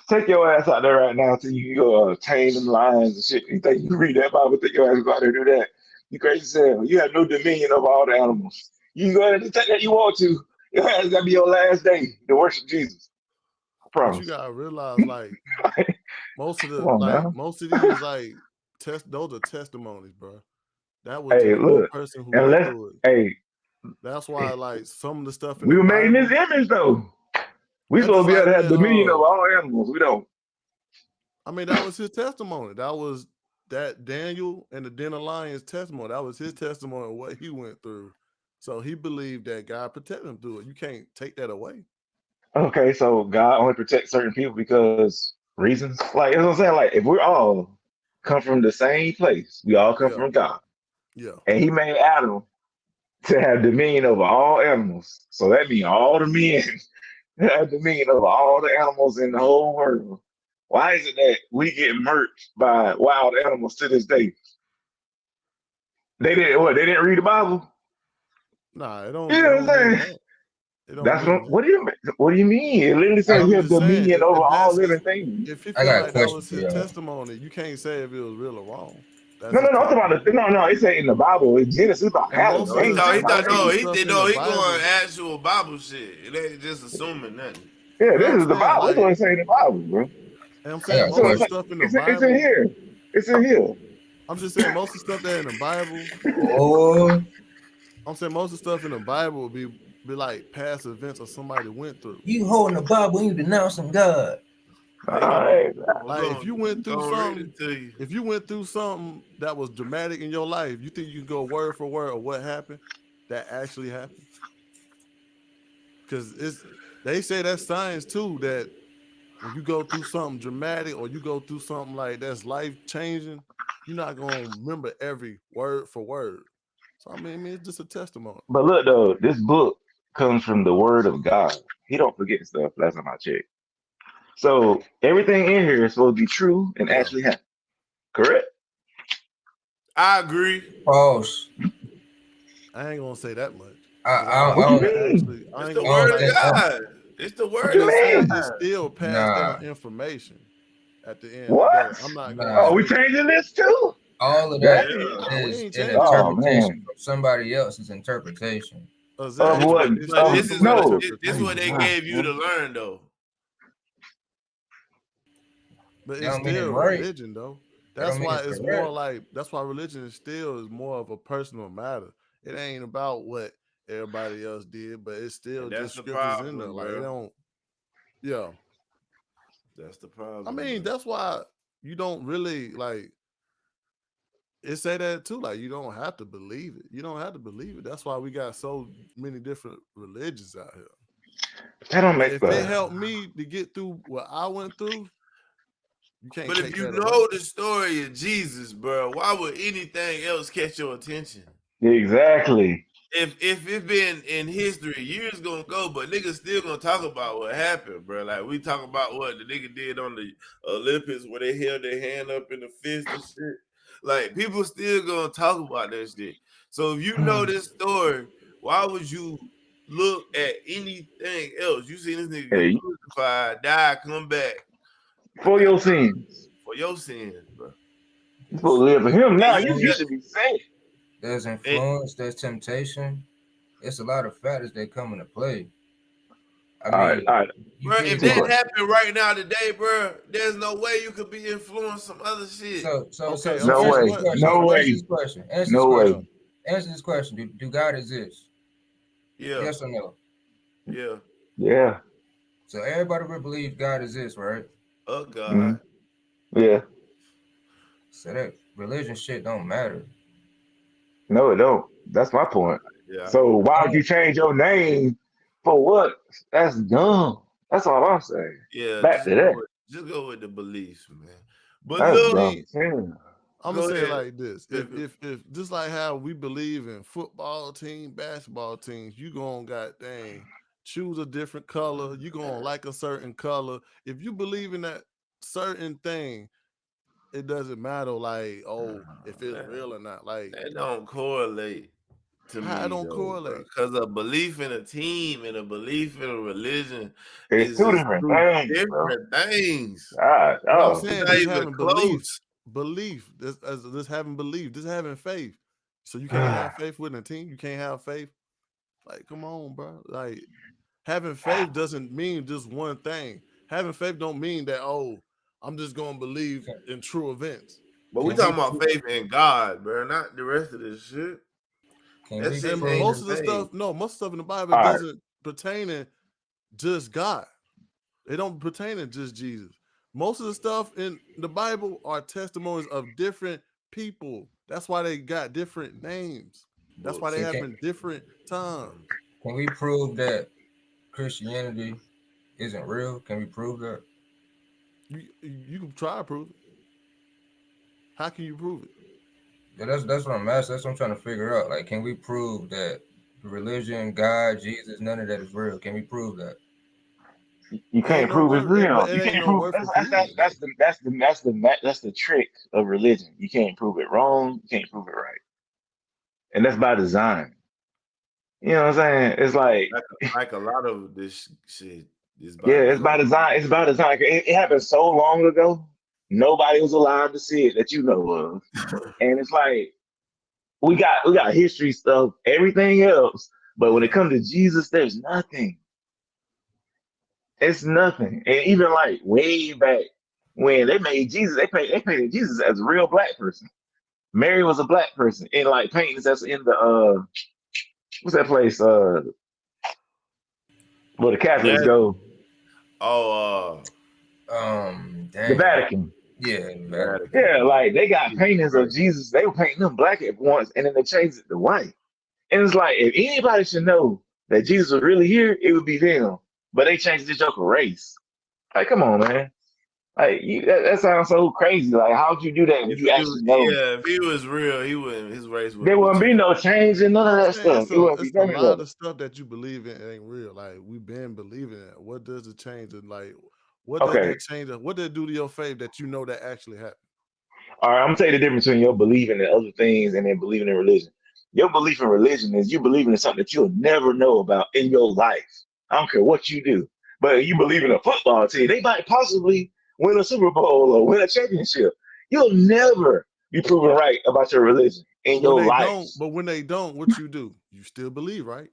take your ass out there right now so you can go tame them lions and shit. You think you can read that Bible? Take your ass go out there and do that. You crazy as hell. You have no dominion over all the animals. You can go ahead and take that you want to. Your ass gotta be your last day to worship Jesus. I But you promise. gotta realize like Come on now. most of these like those are testimonies, bro. That was Hey, just one look, person who went unless through it. hey, That's why like some of the stuff in we the were made in Bible, this image though. We that's supposed just to be able like to have with dominion over all animals. We don't. I mean that was his testimony. That was that Daniel and the Den of Lions testimony. That was his testimony of what he went through. So he believed that God protected him through it. You can't take that away. Okay, so God only protects certain people because reasons. Like, you know what I'm saying? Like, if we're all come from the same place, we all come Yeah, from God, yeah. and He made Adam to have dominion over all animals. So that means all the men have dominion over all the animals in the whole world. Why is it that we get murked by wild animals to this day? They didn't what? They didn't read the Bible. Nah, You it know what I'm don't mean saying? that. It don't That's mean what. that. What do you mean? It literally I, says I'm you have just saying dominion over if all that's his living things. if he I feel got a like that question was for his y'all. testimony, you can't say if it was real or wrong. That's No, his no, no. I'm talking about testimony. no. It say in the Bible, in Genesis about And Adam. most No, of he Ain't the thought he the thought Bible most of no, the ain't. he stuff did in the no, he going Bible, actual Bible shit. It ain't just assuming nothing. Yeah, but this I'm is the saying Bible. That's like what it say in the Bible, bro. and I'm I saying got a So most of the question. stuff in the it's in Bible, here. It's in here. I'm just saying most of the stuff that in the Bible, Oh, I'm saying most of the stuff in the Bible would be like past events or somebody went through. you holding the Bible and you denouncing God. He All gonna, right. Like if you he went through gonna read something, it to you. if you went through something that was dramatic in your life, you think you can go word for word of what happened that actually happened? Because they say that's science too, that when you go through something dramatic or you go through something like that's life changing, you're not gonna remember every word for word. So I mean it's just a testimony. But look though, this book comes from the Word of God. He don't forget stuff. Last time I checked. So everything in here is supposed to be true and Yeah. actually happen. Correct? I agree. Pause. I ain't gonna say that much. I, Cause I, I, What I I you don't. can mean? actually I It's ain't the I gonna lie, word don't of like think. God. It's the What word I'm you of just saying mean? it's God. still passed Nah, down information at the end of the day. What? I'm not gonna nah. Oh, we say changing this too? All of That that Yeah. nah, we is ain't an changing oh nothing. interpretation man. from somebody else's interpretation. Of Exactly, This what what but it's but still of this is somebody's what no. this interpretation. what they gave you to learn though. But That it's don't mean it's still right. religion though. That don't That's mean why it's it's more correct. like that's why religion is more of a personal matter. It ain't about what everybody else did, but it's still And that's just the scriptures in there. problem, Like it bro. don't yeah. That's the I problem, mean, bro. that's why you don't really like it say that too. Like you don't have to believe it. You don't have to believe it. That's why we got so many different religions out here. That don't But make if they help me to get through what I went through, you can't But if take you that away. know the story of Jesus, bro, why would anything else catch your attention? exactly. If it been in history, years gonna go, but niggas still gonna talk about what happened, bro. Like we talk about what the nigga did on the Olympics where they held their hand up in the fist and shit. Like people still gonna talk about that shit. So if you know this story, why would you look at anything else? You see this nigga get Hey, crucified, die, come back. I for got your sins. for your sins, bro. You supposed to live for him And now. you You There's, got should be saved. there's and, influence, there's temptation. It's a lot of factors that come into play. I All mean, right. you bro, get if into Two that a questions. happened right now today, bro, there's no way you could be influenced some other shit. so Okay, No okay, answer this way. but question. No but Answer way. this question. Answer this No yeah, question. way. Answer this question. Do God exist? Yeah, Yes or no? yeah. Yeah. So everybody will believe God exists, right? Oh God. Mm. Yeah. So that religion shit don't matter. No, it don't. That's my point. Yeah, I So agree. why would you Don't change your name for what? That's dumb. That's all I'm saying. Yeah, Back to that. just go with the beliefs, man. But That's I look, dumb. mean, Yeah. I'm gonna go say it ahead. like this: if just like how we believe in football team, basketball teams, you gonna got dang choose a different color. You gonna like a certain color. If you believe in that certain thing, it doesn't matter. Like, oh, if it's that, real or not. Like, that don't correlate to how it me don't though, bro. correlate. Because a belief in a team and a belief in a religion It's is two just different two things, bro. different things. God, But I'm oh. It's saying not just even having close. belief, this having belief, just having faith. So you can't have faith within a team. You can't have faith. Like, come on, bro. Like, having faith doesn't mean just one thing. Having faith don't mean that, oh, I'm just gonna believe can, in true events. But we can we talking about pro- faith in God, bro, not the rest of this shit. can That we shit And ain't prove the most of the same. stuff, no, most stuff in the Bible All right. doesn't pertain to just God. It don't pertain to just Jesus. Most of the stuff in the Bible are testimonies of different people. That's why they got different names. That's why they so Bullshit. happen different times. can we prove that Christianity isn't real? Can we prove that? You can try to prove it. How can you prove it? Yeah, that's what I'm asking. That's what I'm trying to figure out. Like, can we prove that religion, God, Jesus, none of that is real? Can we prove that? You It ain't can't no prove it's word, real. but it You ain't can't no prove word for proving it though. that's the trick of religion. You can't prove it wrong. You can't prove it right, and that's by design. You know what I'm saying? It's like, Like a lot of this shit is by yeah, it's by design. design. It's by design. It happened so long ago. Nobody was alive to see it that you know of, and it's like we got history stuff, everything else, but when it Yeah. comes to Jesus, there's nothing. It's nothing. And even like way back when they made Jesus, they painted Jesus as a real black person. Mary was a black person in like paintings that's in the what's that place? Where the Catholics That go. oh The Dang. Vatican. Yeah, Vatican. Vatican. Yeah, like they got Jesus paintings of Christ. Jesus. They were painting them black at once, and then they changed it to white. And it's like if anybody should know that Jesus was really here, it would be them. But they changed the joke of race. Like, come on, man. Like that sounds so crazy. Like, how'd you do that when If you he was, actually know? yeah, if he was real, he wouldn't. His race There wouldn't be wouldn't be changed. no change in none of that Man, stuff. It wouldn't be it's a none of lot that. of stuff that you believe in ain't real. Like we've been believing it. What does it change? And like, what does Okay. that change? What did it do to your faith that you know that actually happened? All right, I'm gonna tell you the difference between your believing in other things and then believing in religion. Your belief in religion is you believing in something that you'll never know about in your life. I don't care what you do. But you believe in a football team, they might possibly win a Super Bowl or win a championship. You'll never be proven right about your religion in your life. But when they don't, what you do? You still believe, right?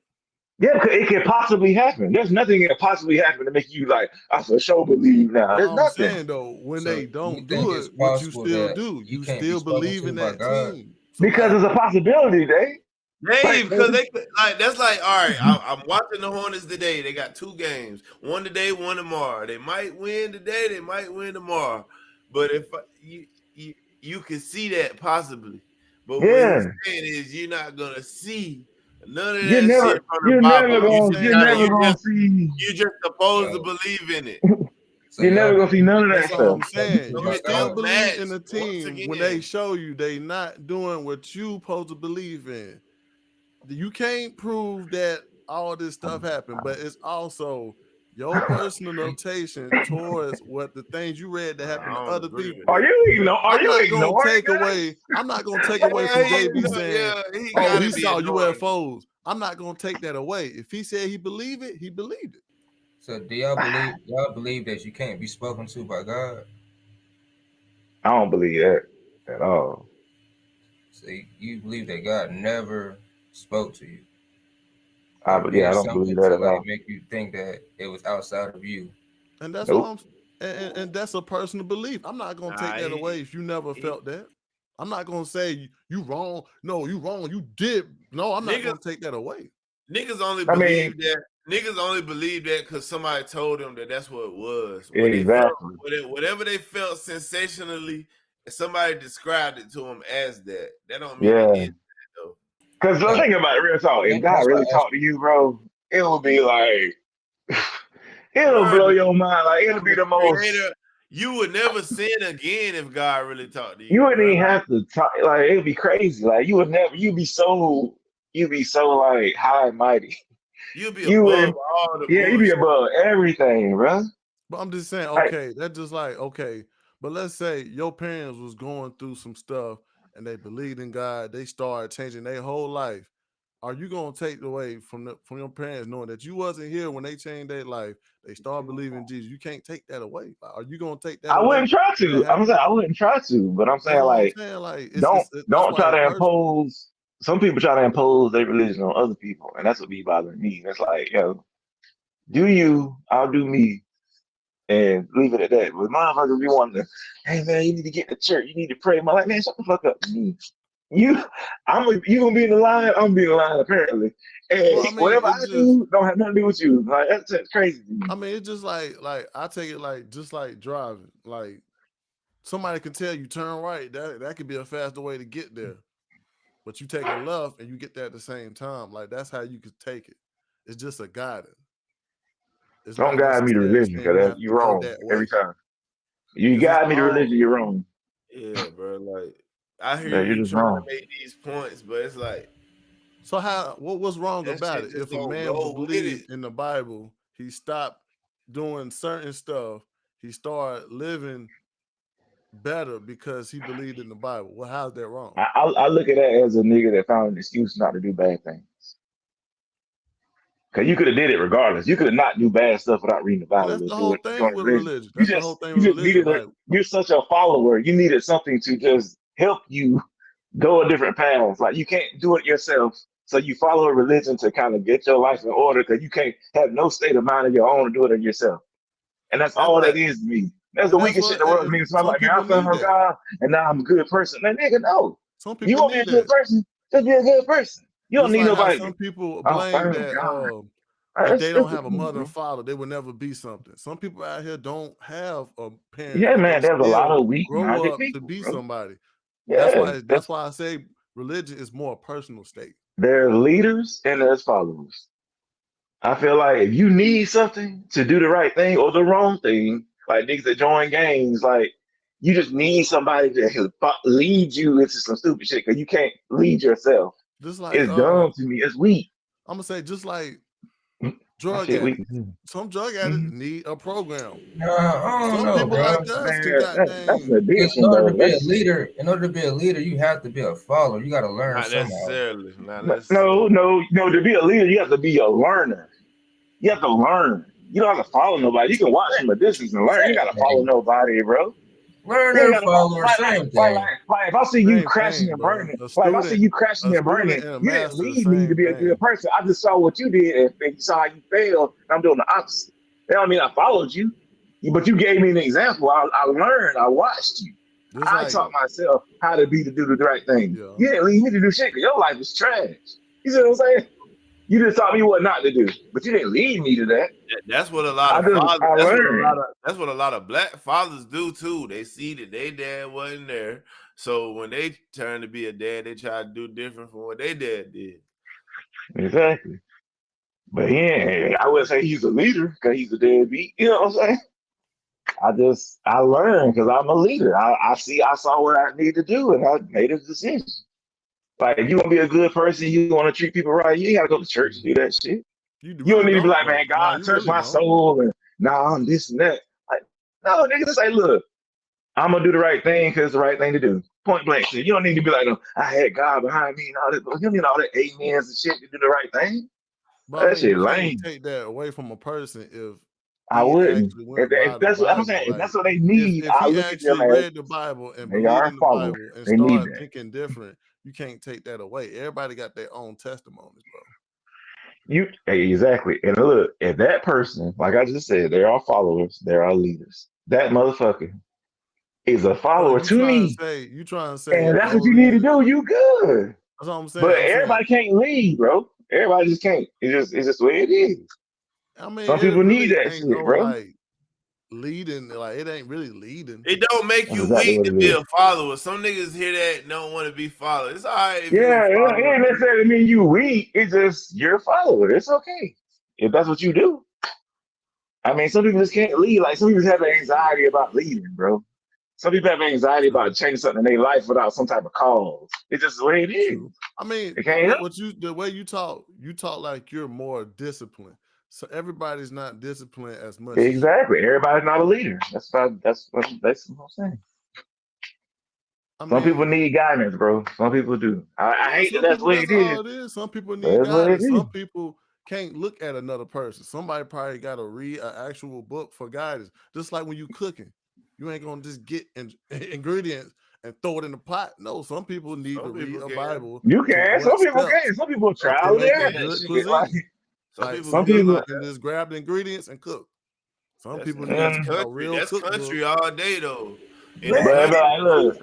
Yeah, because it can possibly happen. There's nothing that can possibly happen to make you like, I for sure believe now. But There's I'm nothing. saying though, when So they you don't think do it's it, what you possible still that do? you You can't be still spoken believe to in by that God? team. So Because like, there's a possibility, they Dave, like because they like that's like all right. I'm watching the Hornets today. They got two games, one today, one tomorrow. They might win today. They might win tomorrow. But if you can see that possibly, but what he's yeah. saying is you're not gonna see none of You're that shit never from the you're Bible. never but I'm gonna you're saying never though, gonna see You just supposed to So believe in it. so you're never y'all gonna see none of believe that that's all y'all stuff. I'm be spoken saying. to So You by it still don't God? believe match in the once team when they again. show you they not doing what you supposed to believe in. You can't prove that all this stuff happened, but it's also your personal notation towards what the things you read that I happened to don't other agree people. with that. Are I'm you not gonna ignoring take that? away. I'm not gonna take away from JB saying, He "Oh, gotta he be saw ignoring. UFOs." I'm not gonna take that away. If he said he believed it, he believed it. So do y'all believe that you can't be spoken to by God? I don't believe that at all. So you believe that God never spoke to you or Yeah, I did don't believe something that to at like all. make you think that it was outside of you? And that's all Nope. I'm. And that's a personal belief. I'm not gonna take Nah, that away if you never he felt that. I'm not gonna say you wrong. No, you wrong. You did. No, I'm not niggas gonna take that away. niggas only I mean, believe that because somebody told them that that's what it was. When they felt exactly. whatever they felt sensationally, somebody described it to them as that. That don't mean it Yeah. is that though. Because the Now, thing about it, real talk, if God that's why really I asked talked to you, bro, it would be like, it'll Bruh, blow your mind. Like, it'll be the the most, creator, you would never sin again if God really talked to you you, wouldn't bro. even Like have to talk. Like, it'd be crazy. Like, you'd be so, like, high and mighty. you'd be You above would, all the yeah, you'd be bullshit. above everything, bro. But I'm just saying, Like, okay, that's just like okay. But let's say your parents was going through some stuff and they believed in God. They started changing their whole life. Are you gonna take away from your parents knowing that you wasn't here when they changed their life? They started believing in Jesus. You can't take that away. Like, are you gonna take that I away? wouldn't try That to. I'm happened. saying I wouldn't try to, but I'm That's saying, all I'm like, saying. Like that's don't why try it's to personal. impose. Some people try to impose their religion on other people, and that's what be bothering me. It's like, yo, do you, I'll do me, and leave it at that. But motherfuckers be wanting to, hey man, you need to get to church, you need to pray. I'm like, man, shut the fuck up. You, you gonna be in the line, I'm gonna be in the line apparently. And Well, I mean, whatever I it's just. do, don't have nothing to do with you. Like that's crazy to me. I mean, it's just like I take it like just like driving. Like somebody can tell you turn right. That could be a faster way to get there. But you take a left and you get there at the same time. Like that's how you could take it. It's just a guidance. It's Don't not guide me to necessarily religion, saying you because have to you're go wrong that every way. time. You It's just guide me to all. religion, you're wrong. Yeah, bro. Like I hear Yeah, you're you just trying to wrong. make these points, but it's like So how what's wrong that about shit it? just If a don't man go with it. believed in the Bible, he stopped doing certain stuff. He started living better because he believed in the Bible. Well, how's that wrong? I look at that as a nigga that found an excuse not to do bad things. Cause you could have did it regardless. You could have not do bad stuff without reading the And Bible that's or the whole doing thing with religion. religion. That's the whole thing You with just religion. needed Like you're such a follower. You needed something to just help you go a different path. Like you can't do it yourself. So you follow a religion to kind of get your life in order because you can't have no state of mind of your own to do it yourself. And that's That's all that like is to me. That's and the that's weakest shit what in the world to me. and So I'm some like, man, I people fell need from that. God and now I'm a good person. Like, nigga, no. Some You people want to be a need good that. person, just be a good person. You don't Just need like how nobody. some people Oh, blame thank that God. if That's they don't stupid have a to me, mother and bro. father, they will never be something. Some people out here don't have parents, Yeah, but they man, there's a lot still of grow weak-minded up to people, be bro. somebody. Yeah, That's why I say religion is more a personal state. there's leaders and there's followers. I feel like if you need something to do the right thing or the wrong thing, like niggas that join gangs, like you just need somebody to lead you into some stupid shit because you can't lead yourself. Just like It's dumb to me. It's weak. I'm gonna say, just like My drug shit weak. addicts. Some drug addicts Mhm. need a program. Nah, I don't Some know, people bro. like us can Man, that's an goddamn. Because in addiction, order though. to be a That's leader, you have to be a follower. You got to learn not somehow. necessarily, not no, necessarily. no, no. To be a leader, you have to be a learner. You have to learn. You don't have to follow nobody. You can watch from a distance and learn. You Same gotta follow thing. nobody, bro. You ain't Learner, gotta follow. follower, same thing. Like if I see you Same crashing thing, and bro. burning, like if I see you crashing A and student burning, and a you didn't master, the lead me to same be a good thing. person. I just saw what you did and you saw how you failed. And I'm doing the opposite. That don't mean I followed you, but you gave me an example. I learned. I watched you. Just I like taught myself how to be to do the right thing. yeah. You didn't lead me to do shit because your life is trash. You see what I'm saying? You just taught me what not to do, but you didn't lead me to that. That's what a lot of fathers. I learned. That's what a lot of black fathers do too. They see that their dad wasn't there, so when they turn to be a dad, they try to do different from what their dad did. Exactly. But yeah, I wouldn't say he's a leader because he's a deadbeat. You know what I'm saying? I learned because I'm a leader. I saw what I need to do and I made a decision. Like if you want to be a good person, you want to treat people right, you ain't gotta go to church to do that shit. You don't really need to be don't like, though. man, Nah, God you touched really my don't. soul, and nah, I'm this and that. Like, no, nigga, just say, look, I'm gonna do the right thing because it's the right thing to do. Point blank. Shit. You don't need to be like, no, I had God behind me and all that. You need all that amens and shit to do the right thing. But I That mean, you shit can't lame. take that away from a person if I he wouldn't. actually If, went by if the that's what I'm Bible. saying, if Like that's what they need, if I'll he look at them actually as read the Bible and they believed are a in the follower. Bible and They need started that. thinking different, you can't take that away. Everybody got their own testimonies, bro. Exactly. And look, if that person, like I just said, they're all followers, they're all leaders. That motherfucker is a So follower to me. you trying to say And the that's what you only need to reason, do. You good. that's all I'm saying. But I'm saying, everybody can't lead, bro. Everybody just can't. It's just the way it is. I mean, Some it people need really that ain't shit, no bro. like leading, like it ain't really leading. It don't make That's you exactly weak what to it be is. a follower. Some niggas hear that and don't want to be followed. It's all right if you a Yeah, it follower. ain't necessarily mean you weak. It's just you're a follower. It's okay. If that's what you do. I mean, some people just can't lead. Like some people have anxiety about leading, bro. Some people have anxiety True, about changing something in their life without some type of cause. It's just the way it is. true. I mean, It can't help. the way you talk like you're more disciplined. So everybody's not disciplined as much as you. Exactly. Everybody's not a leader. That's what I'm saying. I Some people mean, need guidance, bro. Some people do. I yeah, hate that some that's the people way that's it is, all it is. Some people but need that's what it guidance. is. Some people can't look at another person. Somebody probably got to read an actual book for guidance. Just like when you cooking, you ain't gonna just get ingredients and throw it in the pot. No, some people need to Some read people a can. Bible You to can. what Some people steps can. Some people Some to trial and people make a error can. that good shit. Like cuisine. Some Like people some some can people people, like can that. just grab the ingredients and cook. Some That's people need that's to mm, get a country. real That's cookbook. country all day though. In the Man, but country. like, look,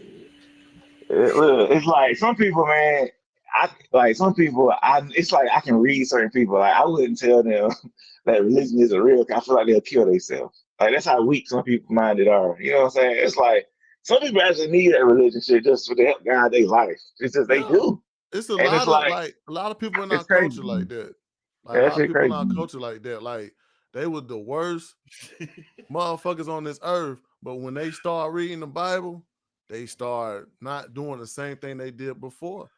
it's like some people, man. I like some people. It's like I can read certain people. Like I wouldn't tell them that religion isn't real. 'Cause I feel like they'll kill themselves. Like that's how weak some people minded are. You know what I'm saying? It's like some people actually need that religion shit just for to help guide their life. It's just they yeah, do, it's and it's like a lot of people in our it's crazy. culture like that. Like a That lot of shit people in crazy. our culture like that. Like they were the worst motherfuckers on this earth, but when they start reading the Bible, they start not doing the same thing they did before.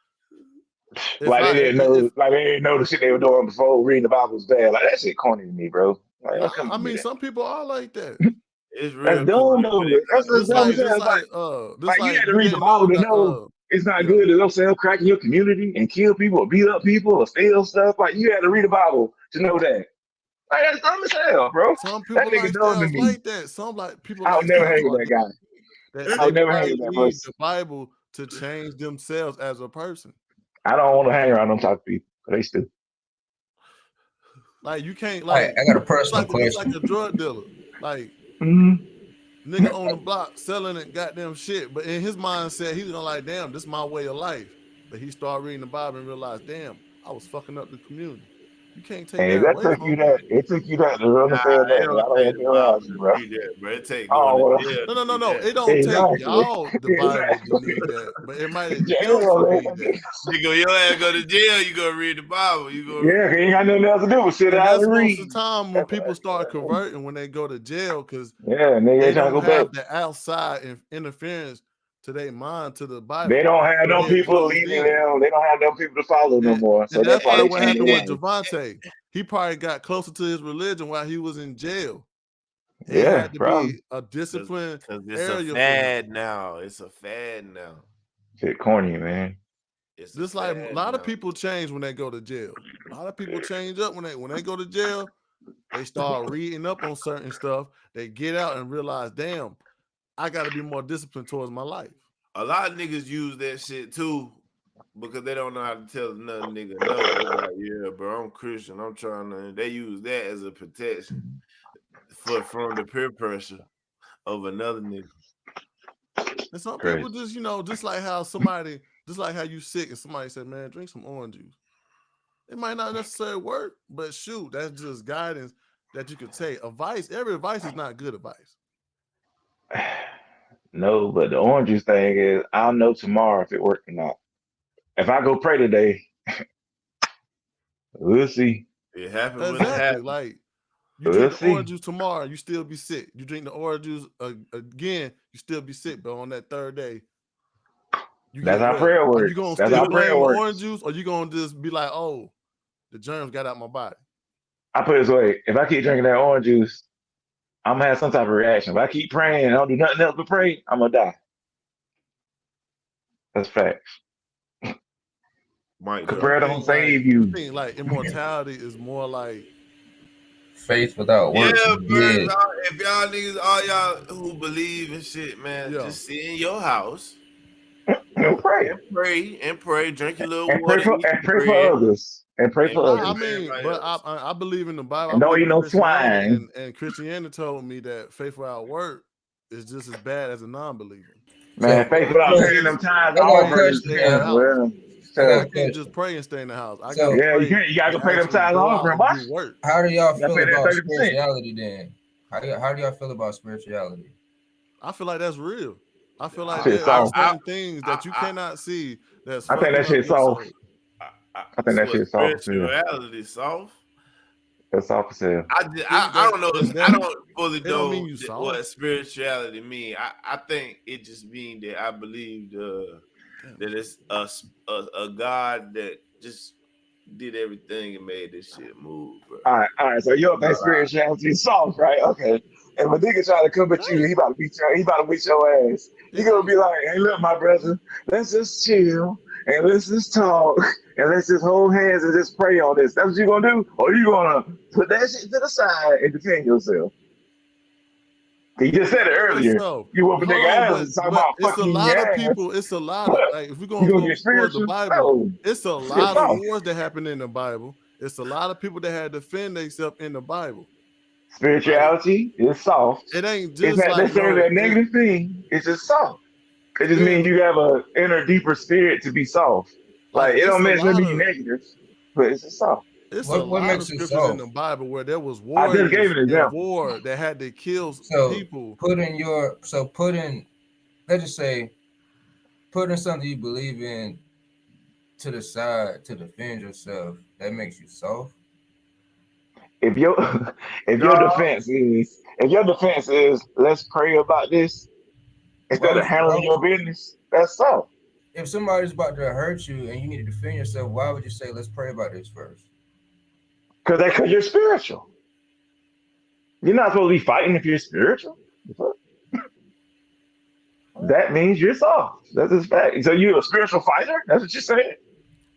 If Like they I didn't if know, like they didn't know the shit they were doing before reading the Bible was bad. Like that shit corny to me, bro. Like no, don't come I to me mean that. some people are like that. It's That's real cool, dumb but though. it That's kind of just Just what I'm like weird. saying. just Like you like had to you read the didn't know Bible to that know it's not yeah. good to don't sell crack in your community and kill people or beat up people or steal stuff. Like you had to read the Bible to know that. Like that's dumb as hell, bro. Some That people nigga dumb to lifestyles me. like that. Some like people I would never hang with lifestyles that guy. that I they would never hang probably with that need the person. Bible to change themselves as a person. I don't want to hang around them type of people. They stupid. Like you can't All right, like I got a personal it's like question. a drug dealer. Like Mm-hmm. nigga on the block selling it goddamn shit, but in his mindset he's gonna like, damn, this is my way of life. But he started reading the Bible and realized, damn, I was fucking up the community. You can't take And that that away took from you him. that it took you that to Nah, understand it that. And I don't don't take want the to be Bible around you, to bro. read that, bro. It take I going don't to want jail No, to no, no, read no. that. It don't take exactly. y'all the Bible to need Exactly. that, but it might help Jail, you man. need that. Nigga, your ass go to jail, you gonna read the Bible. You gonna Yeah, 'cause you ain't got nothing else to do but sit And down that's and most of read. the time when That's people start what, converting when they go to jail because yeah, nigga they ain't trying to don't go back. have the outside interference to their mind to the They Bible. don't have So no they're people closed leading in. them. They don't have no people to follow no more. And So that's that's why probably they what changing happened with lives. Gevonta. He probably got closer to his religion while he was in jail. It Yeah, had to probably. be a disciplined cause it's a area for him. fad now. It's a fad now. Shit corny, man. It's a Just like a fad lot of now. people change when they go to jail. A lot of people change up when they go to jail. They start reading up on certain stuff. They get out and realize, damn, I got to be more disciplined towards my life. A lot of niggas use that shit too because they don't know how to tell another nigga no. They be like, yeah, bro, I'm Christian. I'm trying to. They use that as a protection from the peer pressure of another nigga. And some Crazy. people just, just like how you sick and somebody said, man, drink some orange juice. It might not necessarily work, but shoot, that's just guidance that you could take. Every advice is not good advice. No, but the orange juice thing is I'll know tomorrow if it worked or not. If I go pray today, we'll see. It happened when it Exactly. happened. Like you We'll drink the orange see. juice tomorrow, you still be sick. You drink the orange juice again, you still be sick. But on that third day, you That's get how well. prayer Are you works. gonna That's still how prayer blame the orange works. juice, or you gonna just be like, oh, the germs got out my body? I put it this way: if I keep drinking that orange juice, I'm gonna have some type of reaction. If I keep praying and I don't do nothing else but pray, I'm gonna die. That's facts. Mic So Cause you drop. prayer don't think like save you you. think like immortality is more like Faith without Yeah, works is bro. dead. If y'all niggas, all y'all who believe in shit, man, yeah. just sit in your house And pray. and pray, drink your little And pray water, for eat your bread, others. And pray and for pray Nah, I for others. mean, everybody but else. I believe in the Bible. I And don't believe eat in no Christianity, swine. and Christianity told me that faith without work is just as bad as a non-believer. Man, So, So faith I without can't paying just them tithes I got a pray offering and is question stay in the now. house. well, I got I a so can't question. just pray and stay in the house. I gotta So, yeah, pray you gotta and go pay them actually tithes go offering, out and boy. do work. how do y'all You gotta feel pay that about 30%. spirituality then? How do y'all feel about spirituality? I feel like that's real. I feel like Shit there are soft. certain things I, that you I, cannot see that's I think fucking that up shit your soft. soul. I think so that what shit soft as hell. spirituality soft? That's soft as hell. See I that don't know. that I that don't fully it don't mean know you soft. what spirituality mean. I think it just mean that I believe Damn, that this it's nigga. a God that just did everything and made this shit move, bro. All right. So you don't think spirituality is soft, right? Okay. And when nigga try to come at you, Damn, he about to beat your ass. You it gonna be ain't. like, hey, look, my brother, let's just chill and let's just talk and let's just hold hands and just pray on this. That's what you gonna do? Or you gonna put that shit to the side and defend yourself? You just said it Defend earlier. yourself. You whoop a Hold nigga on, ass and talk but about it's a fucking your lot of ass. people. It's a lot of What? like if we're You gonna gonna go get towards the spiritual? Bible, No. it's a Shit lot of soft. wars that happen in the Bible. It's a lot of people that had to defend themselves in the Bible. Like Spirituality is soft. it ain't It's just not like necessarily no. a negative thing. It's just soft. It just means There's you have a inner, deeper spirit to be soft. like Like it it's don't a necessarily lot be of negative, but it's just soft. What makes it scriptures in soft? the Bible where there was I just gave warriors an in example. war that had to kill So people. putting let's just say putting something you believe in to the side to defend yourself, that makes you soft. If your No, if your defense is let's pray about this instead of Why handling would your business, that's soft. if somebody's about to hurt you and you need to defend yourself, why would you say let's pray about this first? Because you're spiritual. You're not supposed to be fighting if you're spiritual. That means you're soft. That's just fact. So you're a spiritual fighter? That's what you're saying?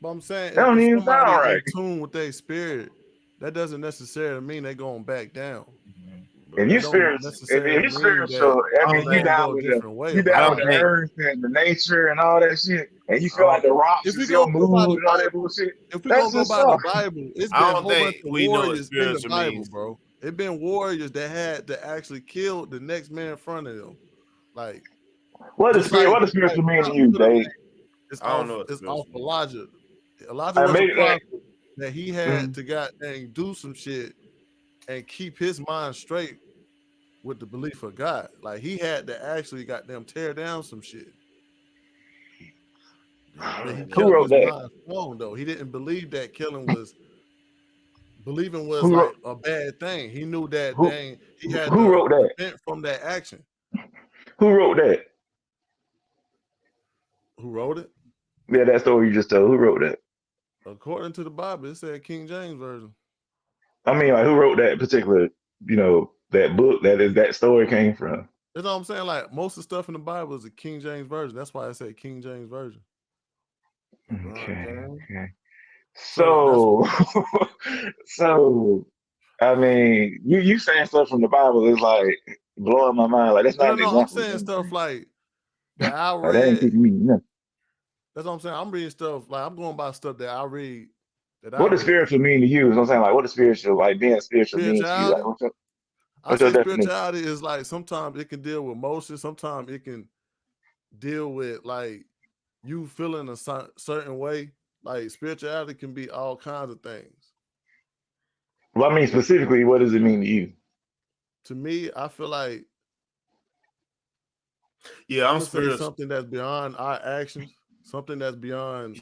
But I'm saying That don't if even somebody sound right. in tune with their spirit, that doesn't necessarily mean they're going back down. bro. If you That don't spiritual, if necessarily you mean that spiritual, I I they're don't mean gonna think. go a different way you I about down it. with don't the think. earth and the nature and all that shit, and you I feel like don't. the rocks If we is your gonna go by the mood and all that Bible, bullshit. if we gonna That's go just by the soft. Bible, it's I been a don't whole bunch think of we know what warriors in the spiritual Bible, means. bro. It's been warriors that had to actually kill the next man in front of them. Like What is just spirit? like What does like spiritual mean to I you, put it Dave? like I don't know what it's off spiritual means. Elijah. Elijah I was a made it. prophet that he had Mm. to goddamn do some shit and keep his mind straight with the belief of God. Like he had to actually goddamn tear down some shit. Damn, I But he don't Who kept know. wrote his that? mind strong though. He didn't believe that killing was believing was Who wrote? like a bad thing. He knew that Who dang he had who to wrote that? repent from that action. Who wrote that? Who wrote it? Yeah, that story you just told. Who wrote that? According to the Bible, it said King James version. I mean, like, who wrote that particular, that book that story came from? That's all I'm saying. Like most of the stuff in the Bible is a King James version. That's why I say King James version. Okay, Okay. okay. So that's So, so I mean, you saying stuff from the Bible is like blowing my mind. Like that's not an no. I'm example of saying stuff anything. like that I Like that ain't read. teaching me nothing. That's what I'm saying. I'm reading stuff like I'm going by stuff that I read. That I What does read. spiritual mean to you? So I'm saying, like, what does spiritual, like being spiritual mean to you? Like, Spirituality. I what's your say definition? spirituality is like sometimes it can deal with emotions. Sometimes it can deal with like you feeling a certain way. Like spirituality can be all kinds of things. Well, I mean, specifically, what does it mean to you? To me, I feel like Yeah, I'm I'm gonna say spiritual. something that's beyond our actions, something that's beyond.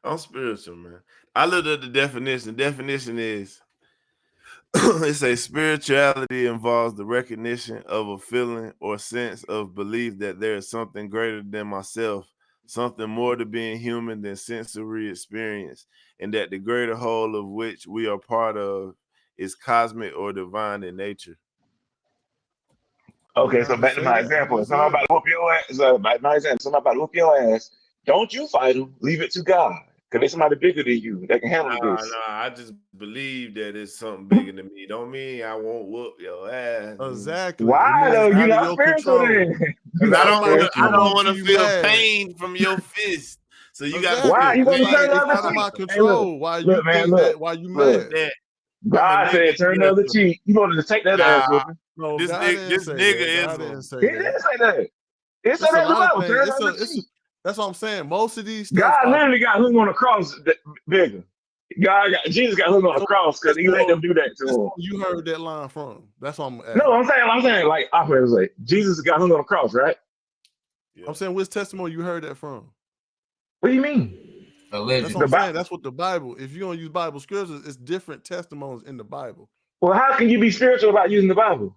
I'm spiritual, man. I looked at the definition. The definition is it says spirituality involves the recognition of a feeling or sense of belief that there is something greater than myself, something more to being human than sensory experience, and that the greater whole of which we are part of is cosmic or divine in nature. Didn't Okay, I so just back to say my that? I example. If just somebody said about to that. whoop your ass, my example, somebody about to whoop your ass, don't you fight them. Leave it to God. Because there's somebody bigger than you that can handle this. I just believe that it's something bigger than me. Don't mean I won't whoop your ass. Exactly. It Why means though? it's You're out of not your spiritual control. then. You're If I not don't want to. somebody I come spiritual. don't up want to to you feel mad, pain from your fist. So you got to Why? exactly. You It's gonna like turn the it's other out of scream. cheek? my Hey, look, control. Why you look, man, think look, that? Why you look. mad? That I'm a God nigga. said, turn the Yes, other sir. cheek. You wanted to take that ass Nah, whooping. No, this God nigga, didn't this say nigga that. God ism. didn't say He that. didn't say that. It said It's a that in the lot of Bible. things. Turn the other cheek. That's what I'm saying. Most of these stuff God are literally got hung on the cross bigger. Jesus got hung on the so cross because he let testimony. them do that to This him. one you heard that line from. That's what I'm No, asking. I'm saying, like, operator was like, Jesus got hung on the cross, right? Yeah. I'm saying which testimony you heard that from. What do you mean? That's what Allegedly. The I'm Bible. saying. That's what the Bible. If you're gonna use Bible scriptures, it's different testimonies in the Bible. Well, how can you be spiritual about using the Bible?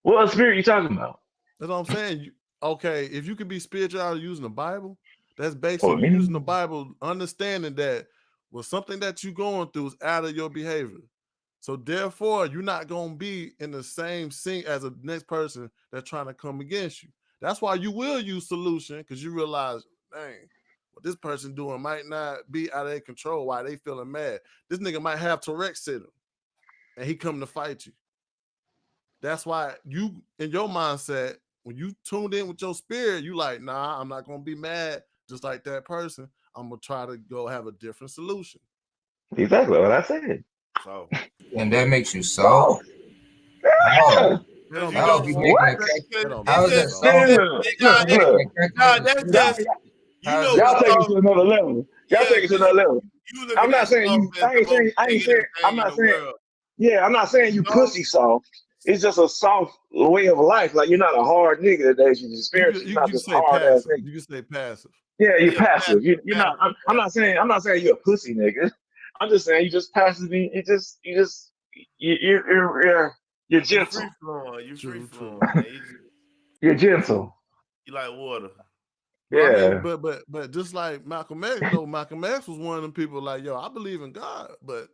What spirit you talking about? That's what I'm saying. Okay, if you can be spiritual out of using the Bible, that's Oh, basically you using the Bible, understanding that was something that you're going through is out of your behavior. So therefore, you're not gonna be in the same sync as the next person that's trying to come against you. That's why you will use solution because you realize, dang, what this person doing might not be out of their control. Why they feeling mad? This nigga might have Tourette's syndrome, and he coming to fight you. That's why you, in your mindset, when you tuned in with your spirit, you like, nah, I'm not gonna be mad just like that person. I'm gonna try to go have a different solution. exactly what I said. So, And that makes you soft? So, How? yeah. That cause don't you make How you is don't you want soft. making a What? That calculated? don't How make is you that soft. soft? Man, How look, is God, making look. a God, calculated that's decision? Y'all, just you How is know that what y'all take it soft? soft. to another level. Y'all Yeah, take it to cause another level. you I'm looking not at saying soft you. as the most I ain't saying. negative I'm thing in not the saying. world. Yeah, I'm not saying you Soft, pussy soft. It's just a soft way of life. Like you're not a hard nigga that you just You spiritual. can You're you, not you can just a say hard ass passive. nigga. You can say passive. Yeah, you're yeah, passive. You're passive, not. I'm passive. not saying. I'm not saying you're a pussy nigga. I'm just saying you just passive. You're You free gentle. flowing, you free True, flowing, true, man. You're true. gentle. You like water. But I mean, Yeah. but just like Malcolm X, though, Malcolm X was one of them people like, yo, I believe in God, but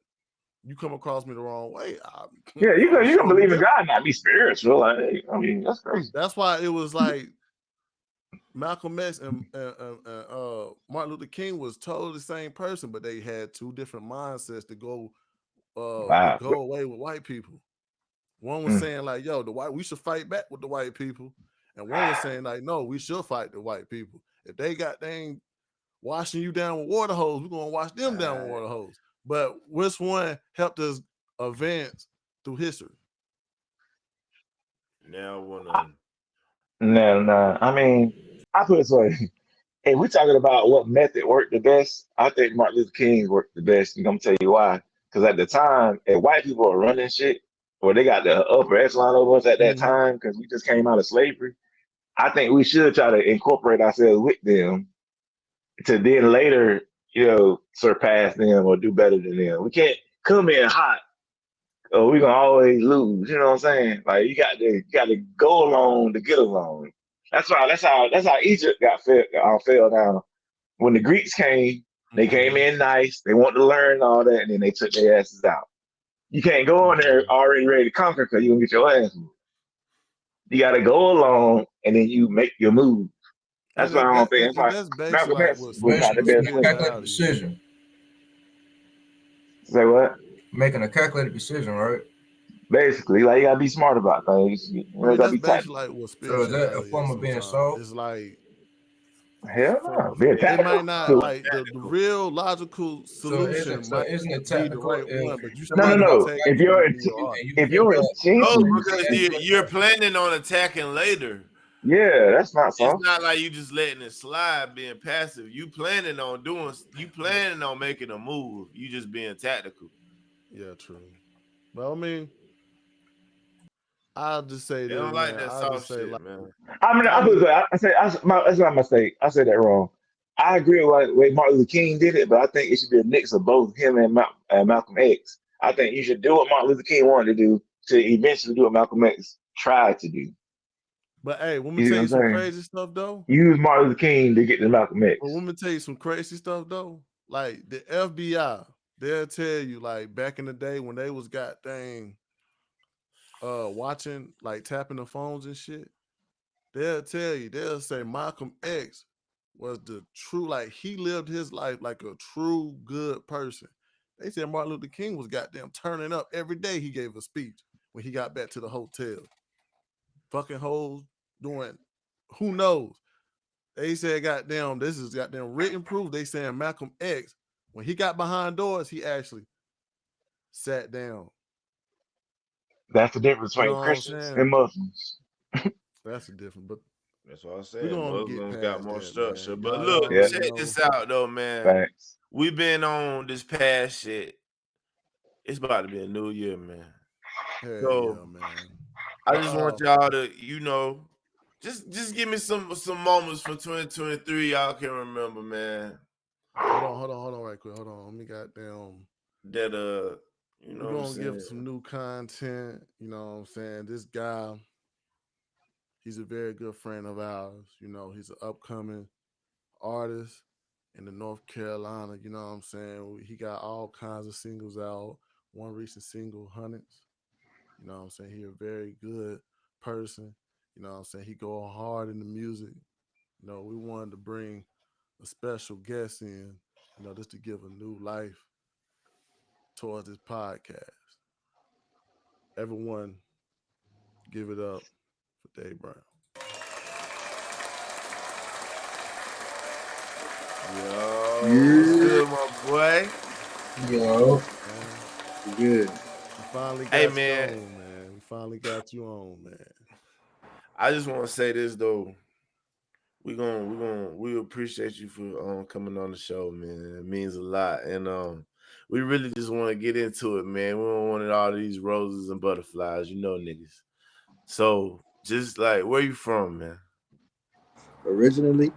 you come across me the wrong way, Yeah. I'm gonna You can show you believe in different. God, and not be spiritual. Like, I mean, that's crazy. That's why it was like Malcolm X and Martin Luther King was totally the same person, but they had two different mindsets to Wow. go away with white people. One was Mm. saying like, "Yo, we should fight back with the white people," and one was saying like, "No, we should fight the white people. If they ain't washing you down with water hose, we're gonna wash them down with water hose." But which one helped us advance through history? Now I wanna No, no. I mean, I put it this way. If we're talking about what method worked the best, I think Martin Luther King worked the best. And I'm gonna tell you why. Because at the time, if white people are running shit, or they got the upper echelon over us at that Mm-hmm. time, because we just came out of slavery, I think we should try to incorporate ourselves with them to then later, surpass them or do better than them. We can't come in hot or we're gonna always lose. You know what I'm saying? Like you got to go along to get along. That's how Egypt fell down. When the Greeks came, they came Mm-hmm. in nice. They wanted to learn all that, and then they took their asses out. You can't go in there Mm-hmm. already ready to conquer because you're gonna get your ass moved. You got to go along, and then you make your move. That's And why I don't think. That's and why that's basically Malcolm like X what was not the Basically, what best making a one. calculated spirituality is. decision. Say what? Making a calculated decision, right? Basically, like you gotta be smart about things. You I mean, gotta that's be basically tactical. like what So is that a spirituality is. form of being Sometimes soft? it's like Hell no, being it tactical. might not So, like the real logical solution So might isn't not it be the technical right if one, but you no, still somebody no, gonna makes a no. take If what you're calculated in your decision heart. and you if feel you're that no, you intentionally, make because that you're choice? planning on attacking later. yeah, that's not It's soft. not like you just letting it slide, being passive. You planning on making a move. You just being tactical. Yeah, true. But I mean, I'll just say They this, don't like man. that I'll just soft say shit, like man. I mean, I just that's my mistake. I said that wrong. I agree with the way Martin Luther King did it, but I think it should be a mix of both him and Malcolm X. I think you should do what Martin Luther King wanted to do to eventually do what Malcolm X tried to do. But hey, let me You tell know you what I'm some saying? crazy stuff though. Use Martin Luther King to get to Malcolm But X. let me tell you some crazy stuff though. Like the FBI, they'll tell you like back in the day when they was got dang watching like tapping the phones and shit. They'll tell you, they'll say Malcolm X was the true, like he lived his life like a true good person. They said Martin Luther King was goddamn turning up every day he gave a speech when he got back to the hotel. Fucking hoes doing who knows. They said goddamn, this is goddamn written proof. They saying Malcolm X, when he got behind doors, he actually sat down. That's the difference You know between what I'm Christians saying? and Muslims. That's a different, but That's what I we're said. gonna get Muslims got past more that, structure. man. But Y'all look, Yeah, already check know. this out though, man. facts. We been on this past shit. It's about to be a new year, man. Hell So yeah, man. I But just want y'all to, just give me some moments from 2023 y'all can remember, man. hold on, right quick. Hold on. Let me goddamn. That you We're know what I'm gonna give saying? some new content. You know what I'm saying? This guy, he's a very good friend of ours. You know, he's an upcoming artist in the North Carolina. You know what I'm saying? He got all kinds of singles out. One recent single, Hundreds. You know what I'm saying? He a very good person. You know what I'm saying? He go hard in the music. You know, we wanted to bring a special guest in, you know, just to give a new life towards this podcast. Everyone give it up for Dave Brown. Yo, what's Yeah, good, my boy? Yo, Man, good. we finally Hey got you man, on, man. We finally got you on, man. I just want to say this though. We appreciate you for coming on the show, man. It means a lot. And we really just want to get into it, man. We don't want all these roses and butterflies, niggas. So just like where you from, man? Originally,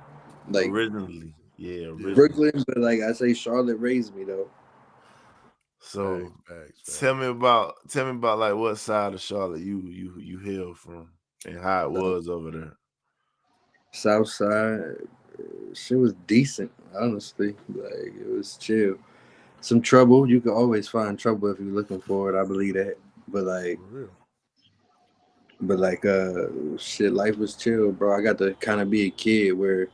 like Originally. Yeah, Yeah. originally. Brooklyn, but like I say, Charlotte raised me though. So Facts, facts, tell facts. me about like what side of Charlotte you hail from and how it South, was over there. South Side, she was decent, honestly. Like it was chill. Some trouble. You can always find trouble if you're looking for it. I believe that. But like, For real. shit, life was chill, bro. I got to kind of be a kid where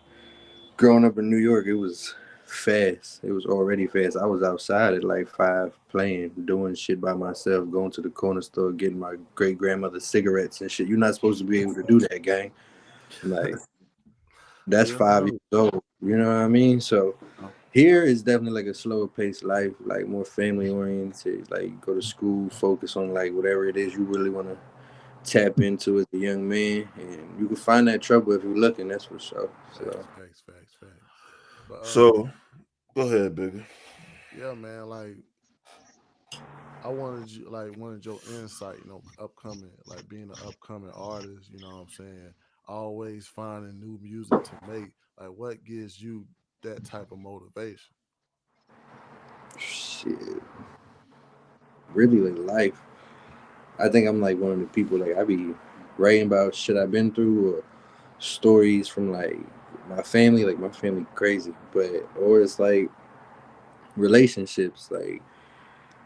growing up in New York, it was fast. It was already fast. I was outside at like 5 playing, doing shit by myself, going to the corner store, getting my great grandmother cigarettes and shit. You're not supposed to be able to do that, gang. Like that's Real 5 years talk. old. You know what I mean? So here is definitely like a slower paced life, like more family oriented. Like you go to school, focus on like whatever it is you really want to tap into as a young man, and you can find that trouble if you're looking. That's for sure. So Facts, facts, facts, facts. But So go ahead, baby. yeah, man, like I wanted you like wanted your insight, you know, upcoming, like being an upcoming artist, you know what I'm saying? Always finding new music to make. Like what gives you that type of motivation? shit, really like life. I think I'm like one of the people like I be writing about shit I've been through or stories from like my family, like my family crazy, but or it's like relationships, like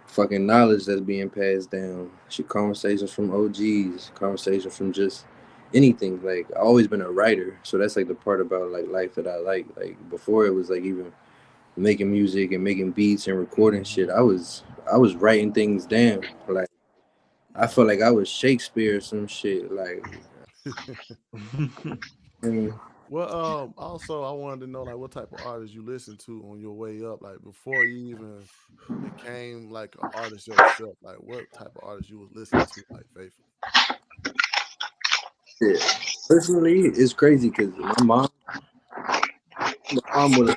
fucking knowledge that's being passed down. Shit, conversations from OGs, conversations from just anything. Like I always been a writer, so that's like the part about like life that I like. Like before it was like even making music and making beats and recording shit. I was writing things down. Like I Yeah. felt like I was Shakespeare or some shit. Like mm, Well, also I wanted to know like what type of artists you listen to on your way up, like before you even became like an artist yourself. Like what type of artists you was listening to like faithfully? shit. Personally, it's crazy because my mom would